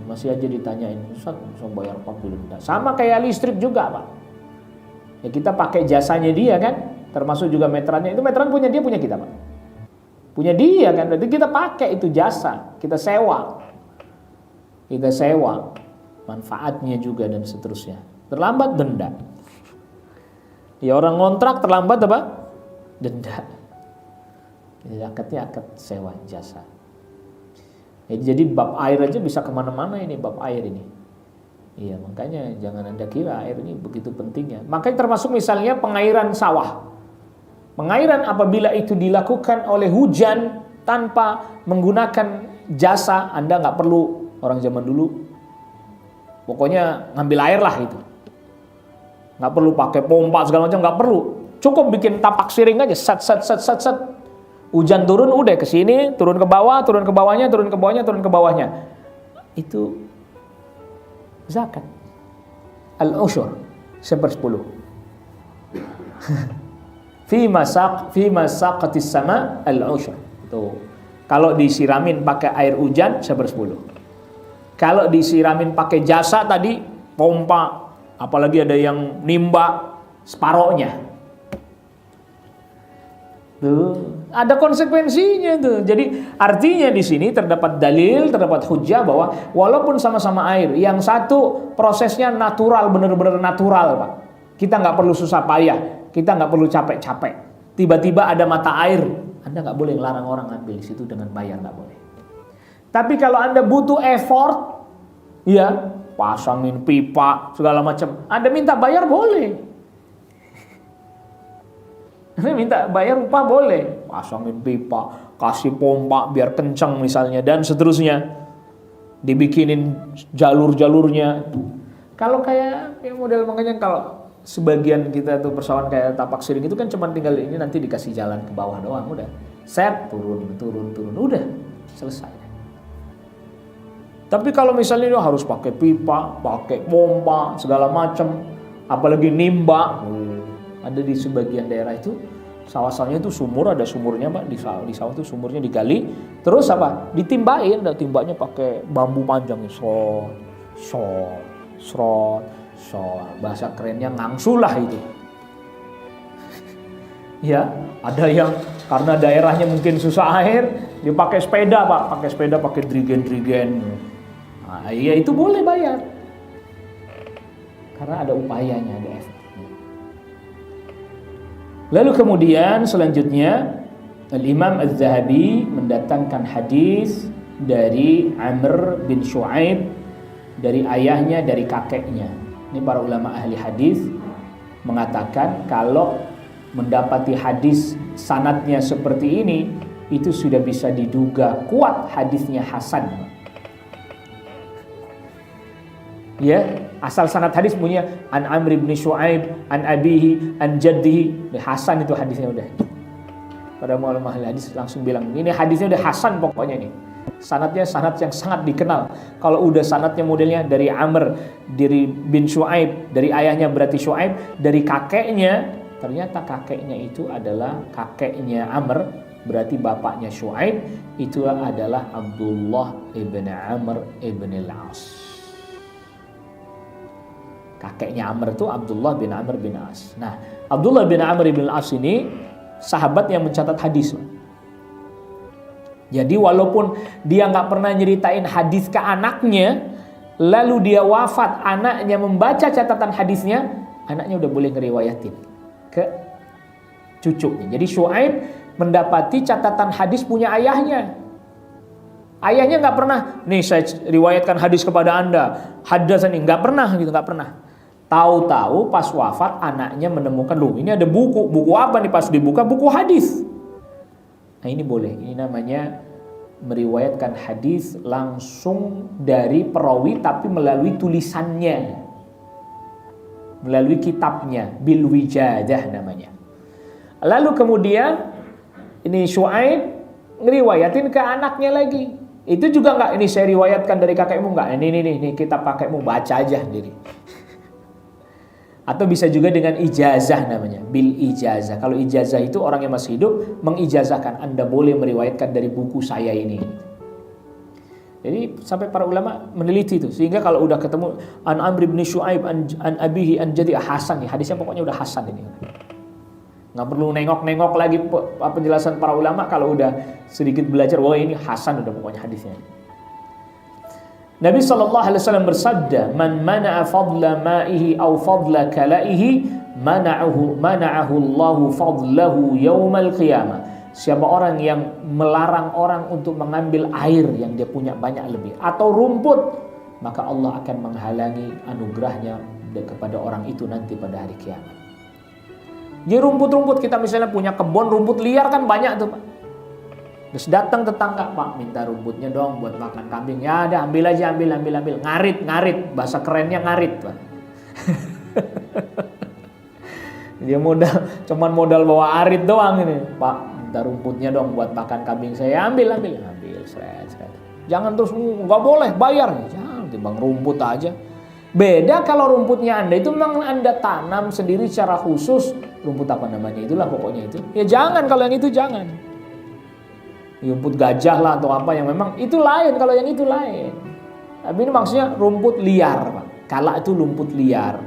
Masih aja ditanyain, Ustaz, bisa bayar 40 denda. Sama kayak listrik juga, Pak. Ya kita pakai jasanya dia kan, termasuk juga meterannya. Itu meteran punya dia, punya kita, Pak. Punya dia kan, berarti kita pakai itu jasa, kita sewa. Kita sewa. Manfaatnya juga dan seterusnya. Terlambat denda. Ya orang ngontrak terlambat apa? Denda. Akadnya akad sewa jasa. Jadi bab air aja bisa kemana-mana ini bab air ini. Iya, makanya jangan Anda kira air ini begitu pentingnya. Makanya termasuk misalnya pengairan sawah. Pengairan apabila itu dilakukan oleh hujan tanpa menggunakan jasa, Anda nggak perlu, orang zaman dulu pokoknya ngambil air lah itu. Nggak perlu pakai pompa segala macam, nggak perlu. Cukup bikin tapak siring aja, set. Hujan turun udah ke sini, turun ke bawah, turun ke bawahnya, turun ke bawahnya, turun ke bawahnya. Itu zakat. Al-usyur 1/10. Fi masaqatis sama al-usyur. Itu. Kalau disiramin pakai air hujan 1/10. Kalau disiramin pakai jasa tadi, pompa, apalagi ada yang nimba separohnya. Tuh, ada konsekuensinya tuh. Jadi artinya di sini terdapat dalil, terdapat hujah bahwa walaupun sama-sama air, yang satu prosesnya natural, benar-benar natural, Pak. Kita nggak perlu susah payah, kita nggak perlu capek-capek. Tiba-tiba ada mata air, Anda nggak boleh ngelarang orang ambil di situ dengan bayar, nggak boleh. Tapi kalau Anda butuh effort, ya pasangin pipa segala macam, Anda minta bayar boleh. Minta bayar upah boleh, pasangin pipa, kasih pompa biar kencang misalnya dan seterusnya, dibikinin jalur-jalurnya. Kalau kayak model, makanya kalau sebagian kita tuh persawahan kayak tapak siring itu kan cuma tinggal ini nanti dikasih jalan ke bawah doang, udah set turun, udah selesai. Tapi kalau misalnya itu harus pakai pipa, pakai pompa segala macam, apalagi nimba. Ada di sebagian daerah itu sawah-sawahnya itu sumur, ada sumurnya Pak, di sawah itu sumurnya digali, terus apa? Ditimbain, timbanya pakai bambu panjang, srot. Bahasa kerennya ngangsulah itu. Ya, ada yang karena daerahnya mungkin susah air, dia pakai sepeda Pak, pakai drigen. Nah, ya itu boleh bayar. Karena ada upayanya, ada efek. Lalu kemudian selanjutnya Al-Imam Az-Zahabi mendatangkan hadis dari Amr bin Shu'aib, dari ayahnya, dari kakeknya. Ini para ulama ahli hadis mengatakan kalau mendapati hadis sanadnya seperti ini, itu sudah bisa diduga kuat hadisnya hasan. Ya, asal sanad hadis punya an Amr bin Shu'aib, an abihi, an jaddihi, hasan itu hadisnya udah. Pada ulama ahli hadis langsung bilang, ini hadisnya udah hasan pokoknya nih. Sanadnya sanad yang sangat dikenal. Kalau udah sanadnya modelnya dari Amr, dari bin Shu'aib, dari ayahnya berarti Shu'aib, dari kakeknya, ternyata kakeknya itu adalah kakeknya Amr, berarti bapaknya Shu'aib, itu adalah Abdullah ibn Amr ibn al-As. Kakeknya Amr itu Abdullah bin Amr bin As. Nah, Abdullah bin Amr bin As ini sahabat yang mencatat hadis. Jadi walaupun dia nggak pernah nyeritain hadis ke anaknya, lalu dia wafat, anaknya membaca catatan hadisnya, anaknya udah boleh ngeriwayatin ke cucunya. Jadi Syuaib mendapati catatan hadis punya ayahnya. Ayahnya nggak pernah, nih saya riwayatkan hadis kepada anda, hadatsani, nggak pernah gitu, nggak pernah. Tahu-tahu pas wafat anaknya menemukan, loh ini ada buku apa nih, pas dibuka buku hadis. Nah ini boleh, ini namanya meriwayatkan hadis langsung dari perawi tapi melalui tulisannya, melalui kitabnya, bil wijadah namanya. Lalu kemudian ini Syuaib ngeriwayatin ke anaknya lagi. Itu juga enggak, ini saya riwayatkan dari kakekmu enggak? Ini kitab kakekmu, baca aja sendiri. Atau bisa juga dengan ijazah namanya, bil ijazah. Kalau ijazah itu orang yang masih hidup mengijazahkan, Anda boleh meriwayatkan dari buku saya ini. Jadi sampai para ulama meneliti itu, sehingga kalau udah ketemu an Amr bin Syuaib an abihi an jadi hasan, nih hadisnya pokoknya udah hasan ini. Nggak perlu nengok-nengok lagi penjelasan para ulama, kalau udah sedikit belajar, wah ini hasan udah pokoknya hadisnya. Nabi SAW bersabda, man mana'a fadla ma'ihi aw fadla kala'ihi mana'ahu Allahu fadlahu yaumal qiyamah. Siapa orang yang melarang orang untuk mengambil air yang dia punya banyak lebih, atau rumput, maka Allah akan menghalangi anugerahnya kepada orang itu nanti pada hari kiamat. Jadi rumput-rumput, kita misalnya punya kebun rumput liar kan banyak tuh Pak. Terus datang tetangga, Pak minta rumputnya dong buat makan kambing. Ya ada, ambil aja, ambil. Ngarit, bahasa kerennya ngarit Pak. Dia cuman modal bawa arit doang ini. Pak minta rumputnya dong buat makan kambing saya. Ambil. Seret. Jangan terus, nggak boleh bayar. Jangan, timbang rumput aja. Beda kalau rumputnya Anda itu memang Anda tanam sendiri secara khusus. Rumput apa namanya, itulah pokoknya itu. Ya jangan, kalau yang itu jangan. Rumput gajah lah atau apa yang memang itu lain, kalau yang itu lain. Tapi ini maksudnya rumput liar Pak. Kala itu rumput liar.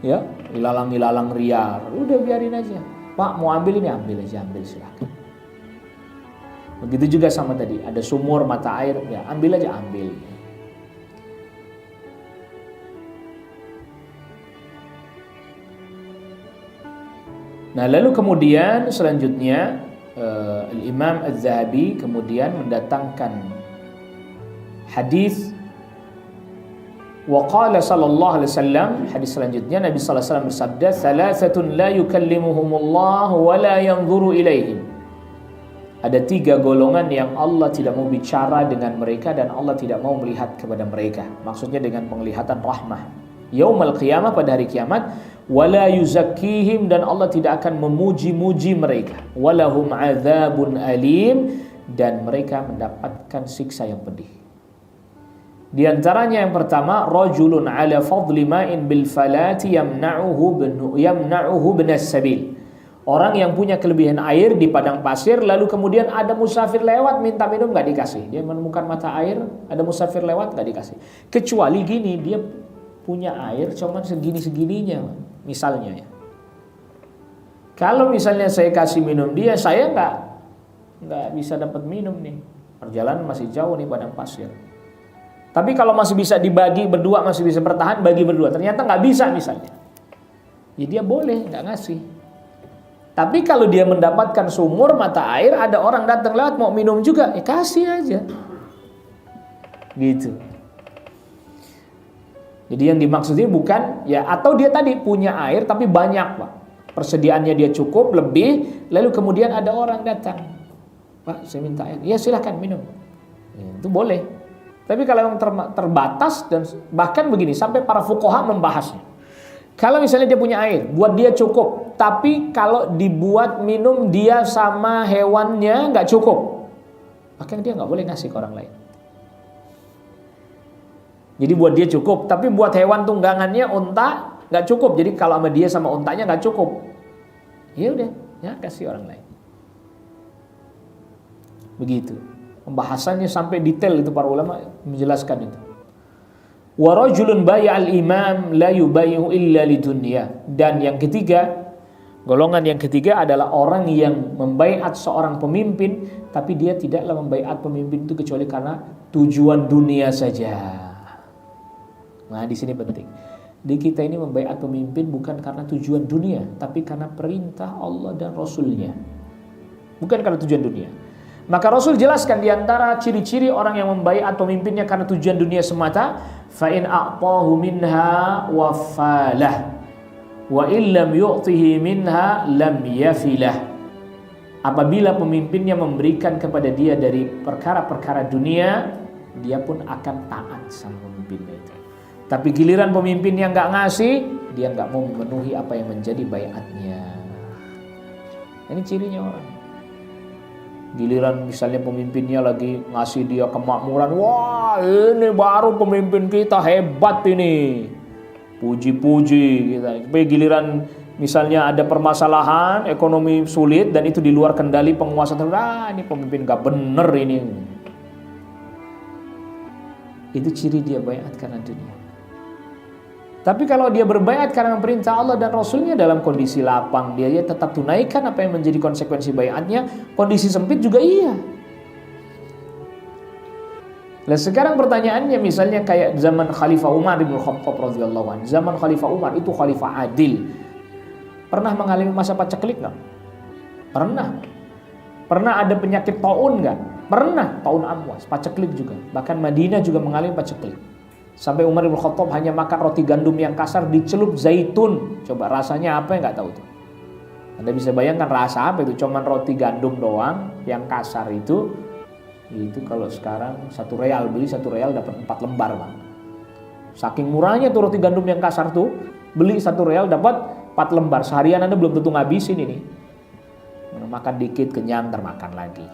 Ya, ilalang liar. Udah biarin aja. Pak mau ambil ini, ambil silakan. Begitu juga sama tadi, ada sumur mata air, ya ambil aja. Nah lalu kemudian selanjutnya Imam Az-Zahabi kemudian mendatangkan hadis wa qala sallallahu alaihi wasallam, hadis selanjutnya Nabi sallallahu alaihi wasallam bersabda, "Thalathatun la yukallimuhumullah wa la yanzuru ilaihim." Ada 3 golongan yang Allah tidak mau bicara dengan mereka dan Allah tidak mau melihat kepada mereka. Maksudnya dengan penglihatan rahmah. Yaumul qiyamah, pada hari kiamat, wala yuzakkihim, dan Allah tidak akan memuji-muji mereka. Walahum adzabun alim, dan mereka mendapatkan siksa yang pedih. Di antaranya yang pertama, rajulun ala fadli ma'in bil falati yamna'uhu binas sabil. Orang yang punya kelebihan air di padang pasir, lalu kemudian ada musafir lewat minta minum, nggak dikasih. Dia menemukan mata air, ada musafir lewat, nggak dikasih. Kecuali gini, dia punya air cuman segini-segininya misalnya ya. Kalau misalnya saya kasih minum dia, saya nggak bisa dapat minum nih. Perjalanan masih jauh nih padang pasir. Tapi kalau masih bisa dibagi berdua, masih bisa bertahan bagi berdua. Ternyata nggak bisa misalnya. Ya dia boleh nggak ngasih. Tapi kalau dia mendapatkan sumur mata air, ada orang datang lewat mau minum juga, ya kasih aja. Gitu. Jadi yang dimaksudnya bukan ya, atau dia tadi punya air tapi banyak Pak, persediaannya dia cukup lebih, lalu kemudian ada orang datang, Pak saya minta air, ya silahkan minum, ya, itu boleh. Tapi kalau yang terbatas, dan bahkan begini sampai para fuqaha membahasnya, kalau misalnya dia punya air buat dia cukup, tapi kalau dibuat minum dia sama hewannya nggak cukup, maka dia nggak boleh ngasih ke orang lain. Jadi buat dia cukup, tapi buat hewan tunggangannya unta nggak cukup. Jadi kalau sama dia sama untanya nggak cukup, ya udah, ya kasih orang lain. Begitu. Pembahasannya sampai detail itu, para ulama menjelaskan itu. Wa rajulun bay'al imam la yubayyi'u illa lidunya. Dan yang ketiga, golongan yang ketiga adalah orang yang membaiat seorang pemimpin, tapi dia tidaklah membaiat pemimpin itu kecuali karena tujuan dunia saja. Nah, di sini penting. Di kita ini membaiat pemimpin bukan karena tujuan dunia, tapi karena perintah Allah dan Rasulnya. Bukan karena tujuan dunia. Maka Rasul jelaskan di antara ciri-ciri orang yang membaiat pemimpinnya karena tujuan dunia semata, fa in a'tahu minha wafalah wa illam yu'tihi minha lam yafilah. Apabila pemimpinnya memberikan kepada dia dari perkara-perkara dunia, dia pun akan taat sama pemimpinnya itu. Tapi giliran pemimpin yang nggak ngasih, dia nggak mau memenuhi apa yang menjadi baiatnya. Ini cirinya orang. Giliran misalnya pemimpinnya lagi ngasih dia kemakmuran, wah ini baru pemimpin kita hebat ini, puji-puji gitu. Tapi giliran misalnya ada permasalahan ekonomi sulit dan itu di luar kendali penguasa, ini pemimpin nggak bener ini. Itu ciri dia baiat karena dunia. Tapi kalau dia berbaiat karena perintah Allah dan Rasulnya dalam kondisi lapang, dia tetap tunaikan apa yang menjadi konsekuensi baiatnya. Kondisi sempit juga iya. Nah sekarang pertanyaannya misalnya kayak zaman Khalifah Umar bin Khattab radhiyallahu anhu. Zaman Khalifah Umar itu khalifah adil. Pernah mengalami masa paceklik nggak? Pernah. Pernah ada penyakit taun nggak? Pernah. Taun amwas, paceklik juga. Bahkan Madinah juga mengalami paceklik. Sampai Umar bin Khattab hanya makan roti gandum yang kasar dicelup zaitun. Coba rasanya apa yang nggak tahu tuh. Anda bisa bayangkan rasa apa itu? Cuman roti gandum doang yang kasar itu kalau sekarang 1 real, beli 1 real dapat 4 lembar bang. Saking murahnya tuh roti gandum yang kasar tuh, beli 1 real dapat 4 lembar. Seharian Anda belum tentu ngabisin ini. Makan dikit kenyang termakan lagi.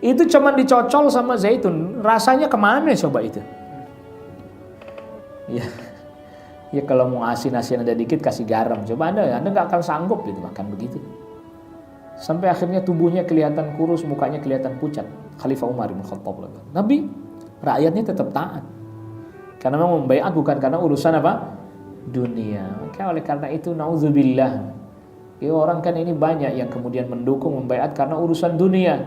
Itu cuman dicocol sama zaitun. Rasanya kemana coba itu? Ya kalau mau asin-asin ada dikit kasih garam. Coba Anda nggak akan sanggup gitu makan begitu. Sampai akhirnya tubuhnya kelihatan kurus, mukanya kelihatan pucat. Khalifah Umar bin Khattab. Nabi rakyatnya tetap taat. Karena memang membaiat bukan karena urusan apa? Dunia. Maka oleh karena itu naudzubillah. Ya orang kan ini banyak yang kemudian mendukung membaiat karena urusan dunia.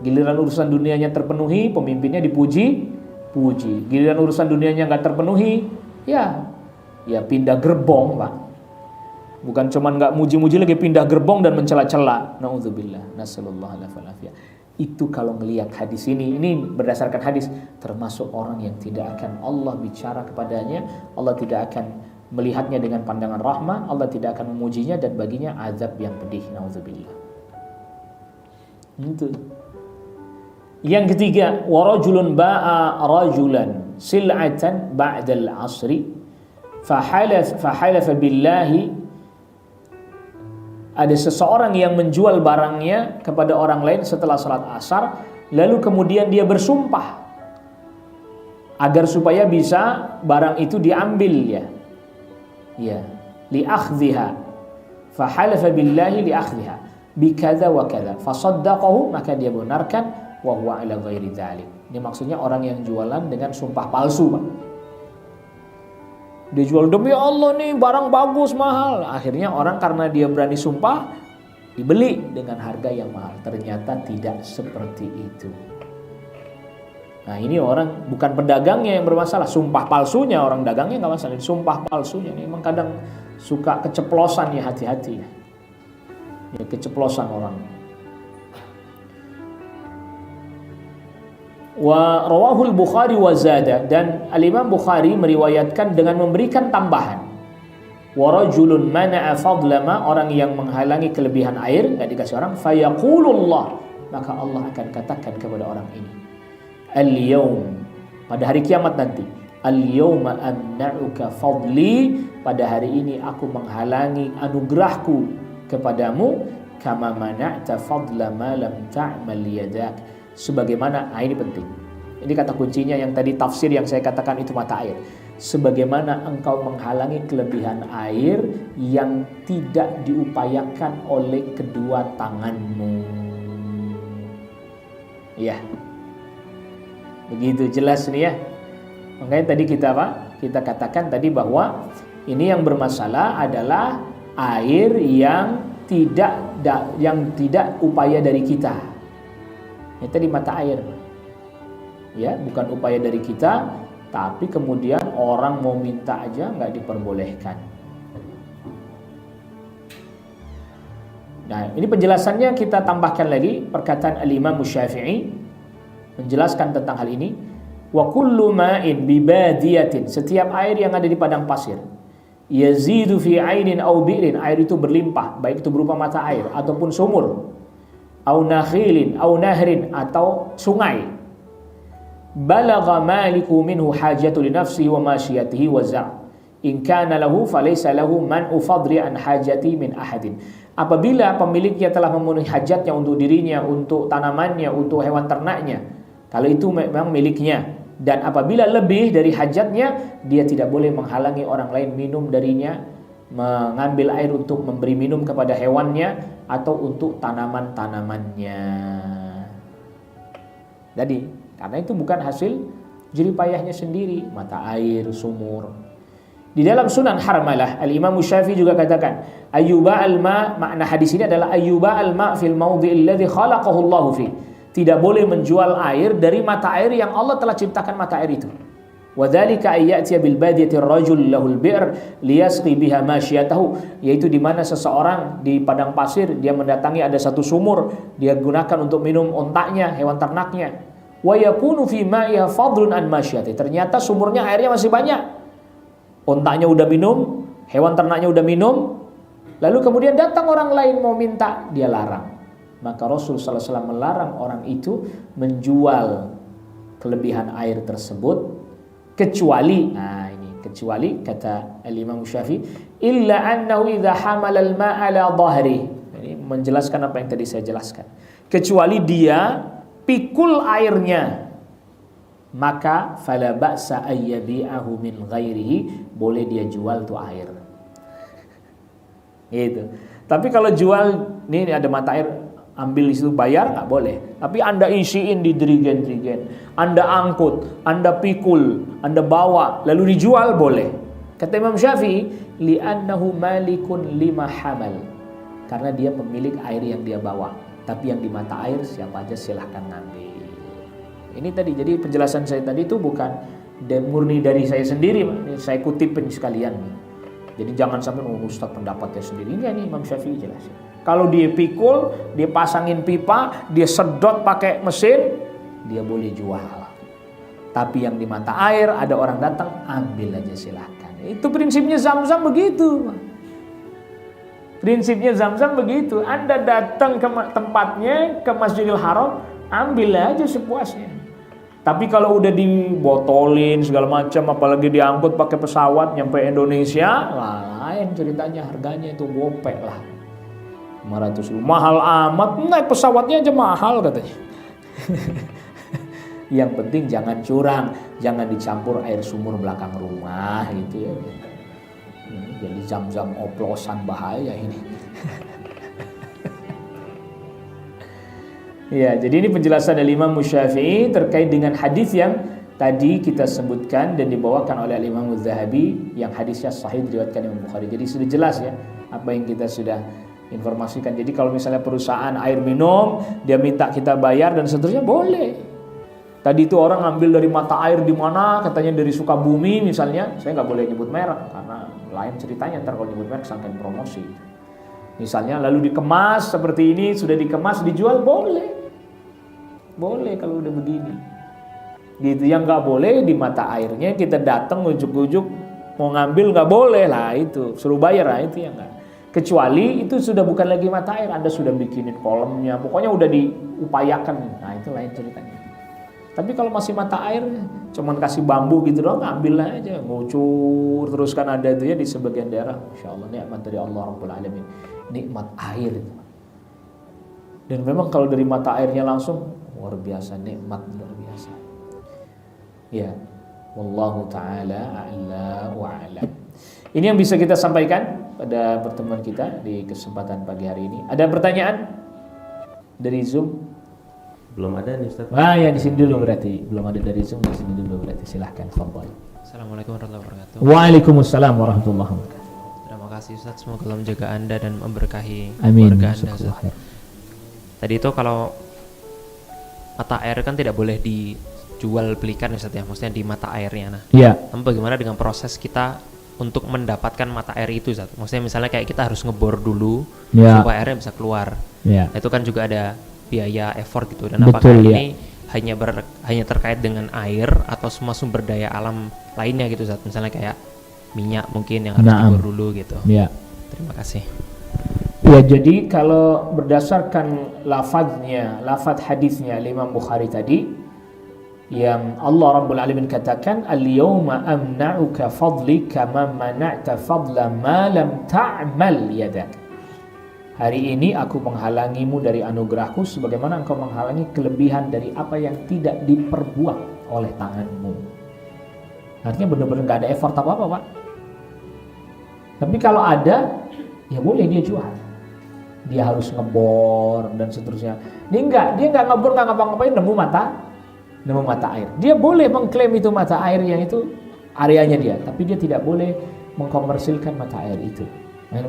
Giliran urusan dunianya terpenuhi, pemimpinnya dipuji. Giliran urusan dunianya nggak terpenuhi, ya pindah gerbong pak. Bukan cuman nggak muji-muji lagi, pindah gerbong dan mencela-cela. Naudzubillah, nasallallahu alaihi wasallam. Itu kalau melihat hadis ini berdasarkan hadis, termasuk orang yang tidak akan Allah bicara kepadanya, Allah tidak akan melihatnya dengan pandangan rahmat, Allah tidak akan memujinya dan baginya azab yang pedih. Naudzubillah. Itu. Yang ketiga, warajulun ba'a rajulan sil'atan ba'dal asri fahalafa billahi. Ada seseorang yang menjual barangnya kepada orang lain setelah salat asar, lalu kemudian dia bersumpah agar supaya bisa barang itu diambil ya li akhdhiha, fahalafa billahi li akhdhiha bikadza wa kadza fasaddaqahu, maka dia benarkan wa huwa ala ghairi dzalik. Ini maksudnya orang yang jualan dengan sumpah palsu, Pak. Dia jual demi Allah nih barang bagus mahal. Akhirnya orang karena dia berani sumpah dibeli dengan harga yang mahal. Ternyata tidak seperti itu. Nah ini orang bukan pedagangnya yang bermasalah, sumpah palsunya. Orang dagangnya nggak masalah, sumpah palsunya ini memang kadang suka keceplosan ya, hati-hati ya, keceplosan orang. Wa rawahul Bukhari wa zada, dan Al-Imam Bukhari meriwayatkan dengan memberikan tambahan. Wa rajulun mana'a fadlama, orang yang menghalangi kelebihan air, enggak dikasih orang, fayaqulullah, maka Allah akan katakan kepada orang ini, al-yaum, pada hari kiamat nanti, al-yauma amna'uka fadli, pada hari ini aku menghalangi anugerahku kepadamu, kama mana'ta fadla ma lam ta'mal yadak, sebagaimana, ini penting. Ini kata kuncinya yang tadi tafsir yang saya katakan itu mata air. Sebagaimana engkau menghalangi kelebihan air yang tidak diupayakan oleh kedua tanganmu. Ya. Begitu jelas nih ya. Makanya tadi kita katakan tadi bahwa ini yang bermasalah adalah air yang tidak upaya dari kita. Ini tadi mata air, ya, bukan upaya dari kita, tapi kemudian orang mau minta aja nggak diperbolehkan. Nah, ini penjelasannya kita tambahkan lagi perkataan Al-Imam Syafi'i menjelaskan tentang hal ini. Wa kullu ma'in bi badiyatin, setiap air yang ada di padang pasir, yazidu fi ainin aw bi'rin, air itu berlimpah, baik itu berupa mata air ataupun sumur, au nakhilin au nahrin, atau sungai. Balagha maliku minhu hajatu li nafsihi wa masyiyatihi wa za'. In kana lahu falaysa lahu man'u fadri an hajati min ahadin. Apabila pemiliknya telah memenuhi hajatnya untuk dirinya, untuk tanamannya, untuk hewan ternaknya, kalau itu memang miliknya, dan apabila lebih dari hajatnya, dia tidak boleh menghalangi orang lain minum darinya, mengambil air untuk memberi minum kepada hewannya atau untuk tanaman-tanamannya. Jadi, karena itu bukan hasil jerih payahnya sendiri, mata air, sumur. Di dalam Sunan Harmalah, Al-Imam Syafi'i juga katakan, ayyuba al-ma, makna hadis ini adalah ayyuba al-ma fil mawdi'il ladzi khalaqahu Allahu fi. Tidak boleh menjual air dari mata air yang Allah telah ciptakan mata air itu. Wa dzalika ayyati bil badiyati ar-rajul lahul bir liyasqi biha masyiyatahu, yaitu di mana seseorang di padang pasir dia mendatangi ada satu sumur, dia gunakan untuk minum ontaknya, hewan ternaknya. Wa yakunu fi ma'iha fadlun an masyiyati. Ternyata sumurnya airnya masih banyak. Ontaknya udah minum, hewan ternaknya udah minum, lalu kemudian datang orang lain mau minta, dia larang. Maka Rasul sallallahu alaihi wasallam melarang orang itu menjual kelebihan air tersebut, kecuali, nah ini kecuali kata Al-Imam Syafi'i, illa annahu idza hamala al-ma'a ala dhahri. Ini menjelaskan apa yang tadi saya jelaskan. Kecuali dia pikul airnya, maka fala ba'sa ayyabi'ahu min ghairihi, boleh dia jual tuh air. Gitu. Tapi kalau jual, nih ada mata air, ambil di situ bayar nggak boleh. Tapi Anda isiin di dirigen-dirigen, Anda angkut, Anda pikul, Anda bawa, lalu dijual boleh. Kata Imam Syafi'i, li'annahu malikun lima hamal, karena dia pemilik air yang dia bawa. Tapi yang di mata air siapa aja silahkan ngambil. Ini tadi, jadi penjelasan saya tadi itu bukan murni dari saya sendiri, saya kutipin sekalian. Jadi jangan sampai Ustaz pendapatnya sendiri. Enggak, nih Imam Syafi'i jelasin. Kalau dia pikul, dia pasangin pipa, dia sedot pakai mesin, dia boleh jual. Tapi yang di mata air ada orang datang, ambil aja silahkan. Itu prinsipnya Zam-Zam begitu. Prinsipnya Zam-Zam begitu. Anda datang ke tempatnya, ke Masjidil Haram, ambil aja sepuasnya. Tapi kalau udah dibotolin segala macam, apalagi diangkut pakai pesawat nyampe Indonesia, lain ceritanya, harganya itu gopek lah. 500.000, mahal amat. Naik pesawatnya aja mahal katanya. Yang penting jangan curang, jangan dicampur air sumur belakang rumah gitu ya. Jadi Zam-Zam oplosan, bahaya ini. Ya, jadi ini penjelasan dari Imam Syafi'i terkait dengan hadis yang tadi kita sebutkan dan dibawakan oleh Imam Az-Zahabi, yang hadisnya sahih diriwayatkan Imam Bukhari. Jadi sudah jelas ya apa yang kita sudah informasikan. Jadi kalau misalnya perusahaan air minum dia minta kita bayar dan seterusnya, boleh. Tadi itu orang ambil dari mata air di mana, katanya dari Sukabumi misalnya, saya nggak boleh nyebut merek karena lain ceritanya, ntar kalau nyebut merek sangkain promosi. Misalnya lalu dikemas seperti ini, sudah dikemas dijual, boleh. Boleh kalau udah begini. Gitu. Yang nggak boleh di mata airnya kita datang ujuk-ujuk mau ngambil, nggak boleh lah, itu suruh bayar lah, itu ya nggak. Kecuali itu sudah bukan lagi mata air, Anda sudah bikinin kolamnya, pokoknya udah diupayakan. Nah itu lain ceritanya. Tapi kalau masih mata air, cuman kasih bambu gitu doang, ambil aja, ngucur terus kan ada itu ya di sebagian daerah. Masya Allah, nikmat dari Allah Rabbul Alamin, nikmat air itu. Dan memang kalau dari mata airnya langsung luar biasa, nikmat luar biasa. Ya, wallahu taala a'la wa a'lam. Ini yang bisa kita sampaikan pada pertemuan kita di kesempatan pagi hari ini. Ada pertanyaan dari Zoom? Belum ada nih Ustaz. Ah ya, di sini dulu berarti. Belum ada dari Zoom, di sini dulu berarti. Silahkan, fadhal. Assalamualaikum warahmatullahi wabarakatuh. Waalaikumsalam warahmatullahi wabarakatuh. Terima kasih Ustaz, semoga Allah menjaga Anda dan memberkahi Amin. keluarga Anda Ustaz. Tadi itu kalau mata air kan tidak boleh jual belikan Ustaz ya, maksudnya di mata airnya. Nah, Ya, bagaimana dengan proses kita untuk mendapatkan mata air itu Ustaz? Maksudnya misalnya kayak kita harus ngebor dulu Ya. supaya airnya bisa keluar. ya. Nah, itu kan juga ada biaya effort gitu. Dan Betul, apakah ya. ini hanya terkait dengan air atau semua sumber daya alam lainnya gitu Ustaz? Misalnya kayak minyak mungkin yang harus Naam. dibor dulu gitu. Ya. Terima kasih. Ya, jadi kalau berdasarkan lafaz hadisnya Imam Bukhari tadi, yang Allah Rabbul Alamin katakan, al-yawma amna'uka fadli kama mana'ta fadla ma lam ta'mal yadak. Hari ini aku menghalangimu dari anugerahku sebagaimana engkau menghalangi kelebihan dari apa yang tidak diperbuat oleh tanganmu. Artinya benar-benar nggak ada effort apa-apa, Pak. Tapi kalau ada, ya boleh dia jual. Dia harus ngebor dan seterusnya. Dia nggak ngebor, nggak ngapa-ngapain, nemu mata air. Dia boleh mengklaim itu mata air yang itu areanya dia, tapi dia tidak boleh mengkomersilkan mata air itu.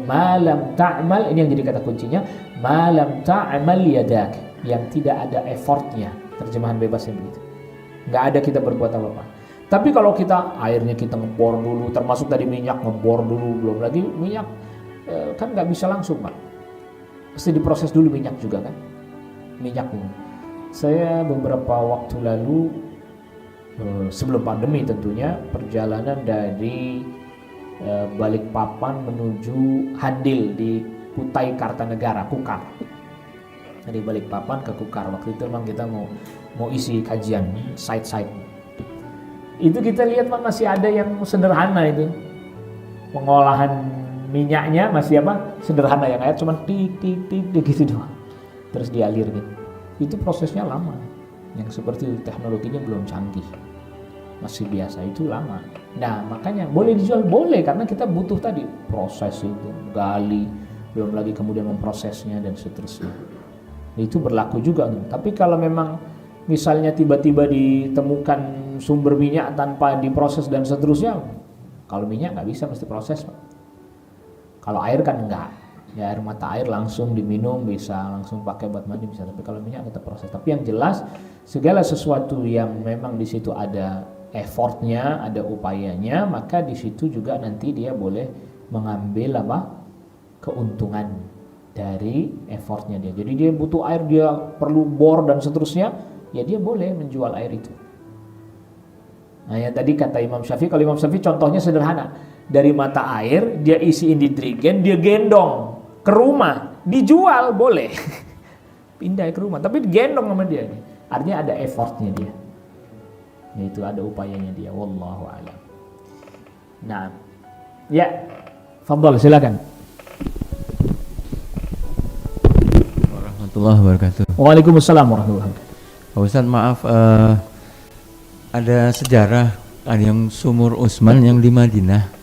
Malam ta'mal, ini yang jadi kata kuncinya, malam ta'mal yadak, yang tidak ada effortnya, terjemahan bebasnya begitu. Nggak ada kita berbuat apa-apa. Tapi kalau airnya kita ngebor dulu, termasuk tadi minyak ngebor dulu, belum lagi minyak kan nggak bisa langsung, Pak. Pasti diproses dulu minyak juga kan, minyak dulu. Saya beberapa waktu lalu sebelum pandemi tentunya, perjalanan dari Balikpapan menuju Handil di Kutai Kartanegara, Kukar. Dari Balikpapan ke Kukar, waktu itu memang kita mau isi kajian site-site. Itu kita lihat Pak, masih ada yang sederhana itu, pengolahan minyaknya masih sederhana, yang kayak cuma tik gitu doang, terus dialir gitu. Itu prosesnya lama, yang seperti itu teknologinya belum canggih, masih biasa, itu lama. Nah makanya boleh dijual, boleh, karena kita butuh tadi proses itu, gali, belum lagi kemudian memprosesnya dan seterusnya. Itu berlaku juga. Tapi kalau memang misalnya tiba-tiba ditemukan sumber minyak tanpa diproses dan seterusnya, kalau minyak nggak bisa, mesti proses, Pak. Kalau air kan enggak, ya air mata air langsung diminum bisa, langsung pakai buat mandi bisa. Tapi kalau minyak kita proses. Tapi yang jelas segala sesuatu yang memang di situ ada effortnya, ada upayanya, maka di situ juga nanti dia boleh mengambil keuntungan dari effortnya dia. Jadi dia butuh air, dia perlu bor dan seterusnya, ya dia boleh menjual air itu. Nah yang tadi kata Imam Syafi'i, kalau Imam Syafi'i contohnya sederhana, dari mata air dia isiin di drigen, dia gendong ke rumah, dijual boleh. Pindah ke rumah, tapi digendong sama dia. Artinya ada effortnya dia, yaitu ada upayanya dia. Wallahu a'lam. Nah, ya, fadhal, silakan. Warahmatullahi wabarakatuh. Waalaikumsalam warahmatullahi wabarakatuh. Pak Ustaz, maaf, ada sejarah ada yang sumur Utsman yang di Madinah.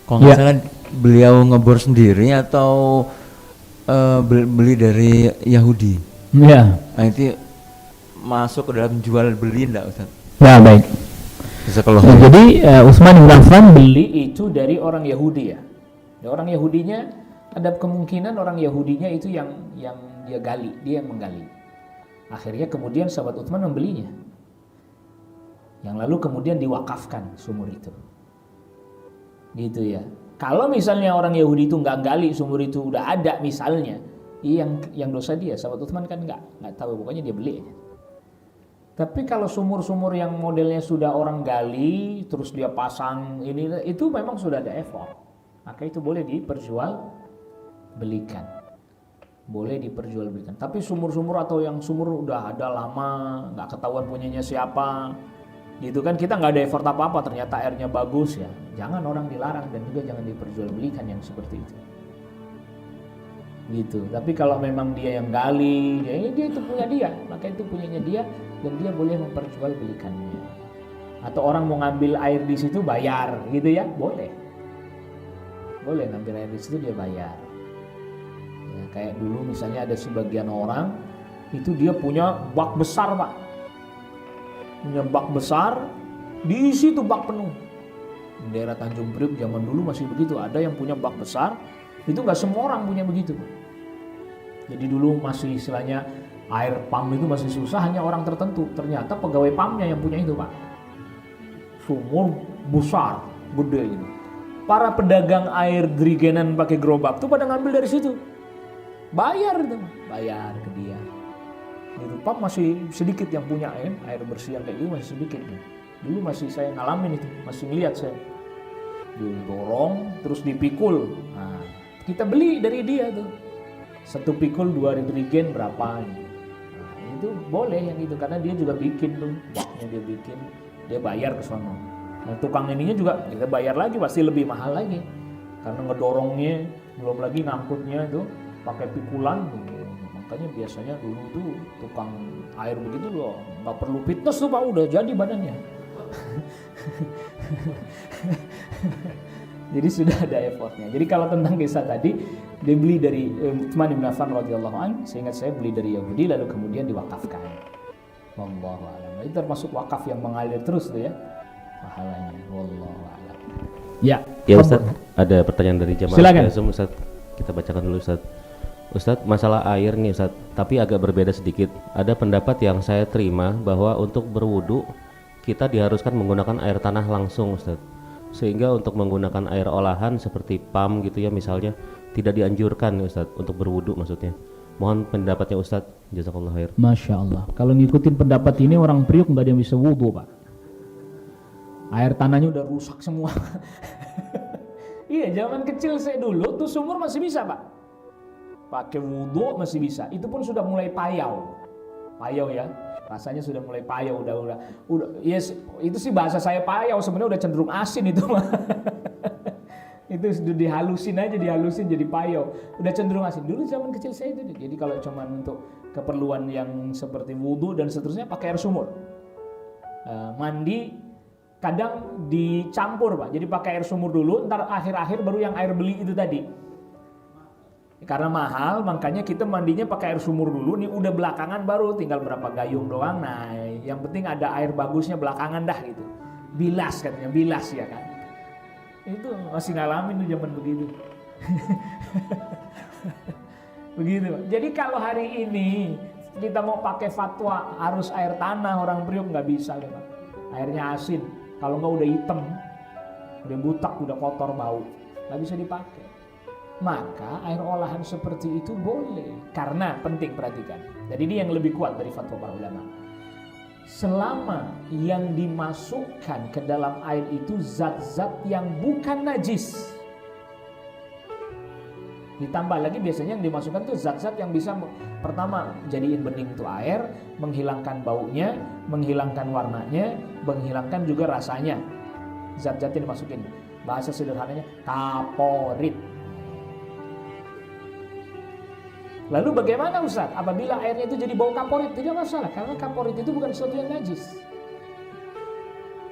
Kalau nggak salah beliau ngebor sendiri atau beli dari Yahudi. Ya. Nah, itu masuk ke dalam jual beli enggak Ustaz? Ya, baik. Jazakallah. Jadi Utsman bin Affan beli itu dari orang Yahudi ya. Orang Yahudinya, ada kemungkinan orang Yahudinya itu yang dia gali, dia yang menggali. Akhirnya kemudian sahabat Utsman membelinya. Yang lalu kemudian diwakafkan sumur itu. Gitu ya. Kalau misalnya orang Yahudi itu nggak gali, sumur itu udah ada misalnya, yang dosa dia. Sahabat Utsman kan nggak tahu, pokoknya dia beli aja. Tapi kalau sumur-sumur yang modelnya sudah orang gali, terus dia pasang ini, itu memang sudah ada effort. Maka itu boleh diperjualbelikan. Boleh diperjualbelikan. Tapi sumur-sumur atau yang sumur udah ada lama, nggak ketahuan punyanya siapa, gitu kan, kita nggak ada effort apa-apa, ternyata airnya bagus, ya jangan orang dilarang, dan juga jangan diperjualbelikan yang seperti itu. Gitu. Tapi kalau memang dia yang gali, dia itu punya dia, maka itu punyanya dia, dan dia boleh memperjualbelikannya. Atau orang mau ngambil air di situ bayar, gitu ya, boleh ngambil air di situ dia bayar. Ya, kayak dulu misalnya ada sebagian orang itu dia punya bak besar, Pak. Punya bak besar, diisi tuh bak penuh. Di daerah Tanjung Priok zaman dulu masih begitu, ada yang punya bak besar, itu nggak semua orang punya begitu. Jadi dulu masih istilahnya Air pump itu masih susah, hanya orang tertentu. Ternyata pegawai pumpnya yang punya itu, Pak. Sumur besar, gede gitu. Para pedagang air drigenan pakai gerobak tuh pada ngambil dari situ. Bayar itu, bayar ke dia. Itu pump masih sedikit yang punya air bersih yang kayak gitu masih sedikit. Dulu masih saya ngalamin itu, masih ngeliat saya. Didorong terus dipikul. Nah, kita beli dari dia tuh. Satu pikul 2 drigen berapa? Nah, itu boleh yang itu karena dia juga bikin tuh, waknya dia bikin, dia bayar ke sono. Nah, tukang ininya juga kita bayar lagi pasti lebih mahal lagi karena ngedorongnya, belum lagi ngangkutnya itu pakai pikulan. Makanya biasanya dulu tuh tukang air begitu loh nggak perlu fitness tuh Pak, udah jadi badannya. Jadi sudah ada effortnya. Jadi kalau tentang kisah tadi, dia beli dari Utsman bin Affan radhiyallahu anhu, seingat saya beli dari Yahudi lalu kemudian diwakafkan. Wallahu a'lam. Itu termasuk wakaf yang mengalir terus tuh ya pahalanya. Wallahu a'lam. Ya. Ya Ustaz, ada pertanyaan dari jamaah. Silakan. Ustaz, kita bacakan dulu Ustaz. Ustaz, masalah air nih Ustaz, tapi agak berbeda sedikit. Ada pendapat yang saya terima bahwa untuk berwudu kita diharuskan menggunakan air tanah langsung Ustaz. Sehingga untuk menggunakan air olahan seperti PAM gitu ya misalnya tidak dianjurkan Ustaz untuk berwudu maksudnya. Mohon pendapatnya Ustaz. Jazakallah khair. Masya Allah. Kalau ngikutin pendapat ini orang Priok nggak ada yang bisa wudu Pak. Air tanahnya udah rusak semua. Iya, zaman kecil saya dulu tuh sumur masih bisa Pak. Pakai wudu masih bisa. Itu pun sudah mulai payau. Payau ya. Rasanya sudah mulai payau, udah yes, itu sih bahasa saya payau, sebenarnya udah cenderung asin itu mah. Itu sudah dihalusin jadi payau, udah cenderung asin. Dulu zaman kecil saya itu, jadi kalau cuman untuk keperluan yang seperti wudhu dan seterusnya pakai air sumur. Mandi kadang dicampur Pak, jadi pakai air sumur dulu, ntar akhir-akhir baru yang air beli itu tadi. Karena mahal, makanya kita mandinya pakai air sumur dulu. Nih udah belakangan baru tinggal berapa gayung doang. Nah, yang penting ada air bagusnya belakangan dah gitu. Bilas katanya, bilas ya kan. Itu masih ngalamin tuh zaman begitu. Begitu. Jadi kalau hari ini kita mau pakai fatwa harus air tanah, orang Priok nggak bisa deh Pak. Airnya asin. Kalau nggak udah hitam, udah butak, udah kotor bau, nggak bisa dipakai. Maka air olahan seperti itu boleh. Karena penting perhatikan. Jadi ini yang lebih kuat dari fatwa para ulama. Selama yang dimasukkan ke dalam air itu zat-zat yang bukan najis. Ditambah lagi biasanya yang dimasukkan itu zat-zat yang bisa pertama jadiin bening itu air, menghilangkan baunya, menghilangkan warnanya, menghilangkan juga rasanya. Zat-zat yang dimasukin. Bahasa sederhananya kaporit. Lalu bagaimana Ustaz? Apabila airnya itu jadi bau kaporit, tidak masalah karena kaporit itu bukan sesuatu yang najis.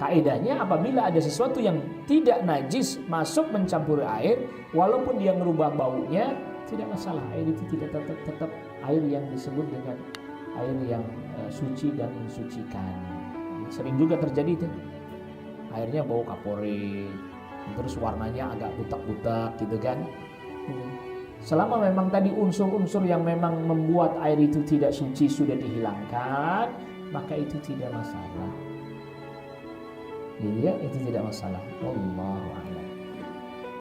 Kaidahnya apabila ada sesuatu yang tidak najis masuk mencampuri air, walaupun dia merubah baunya, tidak masalah. Air itu tidak tetap air yang disebut dengan air yang suci dan mensucikan. Sering juga terjadi itu. Airnya bau kaporit, terus warnanya agak butak-butak gitu kan. Selama memang tadi unsur-unsur yang memang membuat air itu tidak suci sudah dihilangkan, maka itu tidak masalah. Iya, itu tidak masalah. Wallahu a'lam.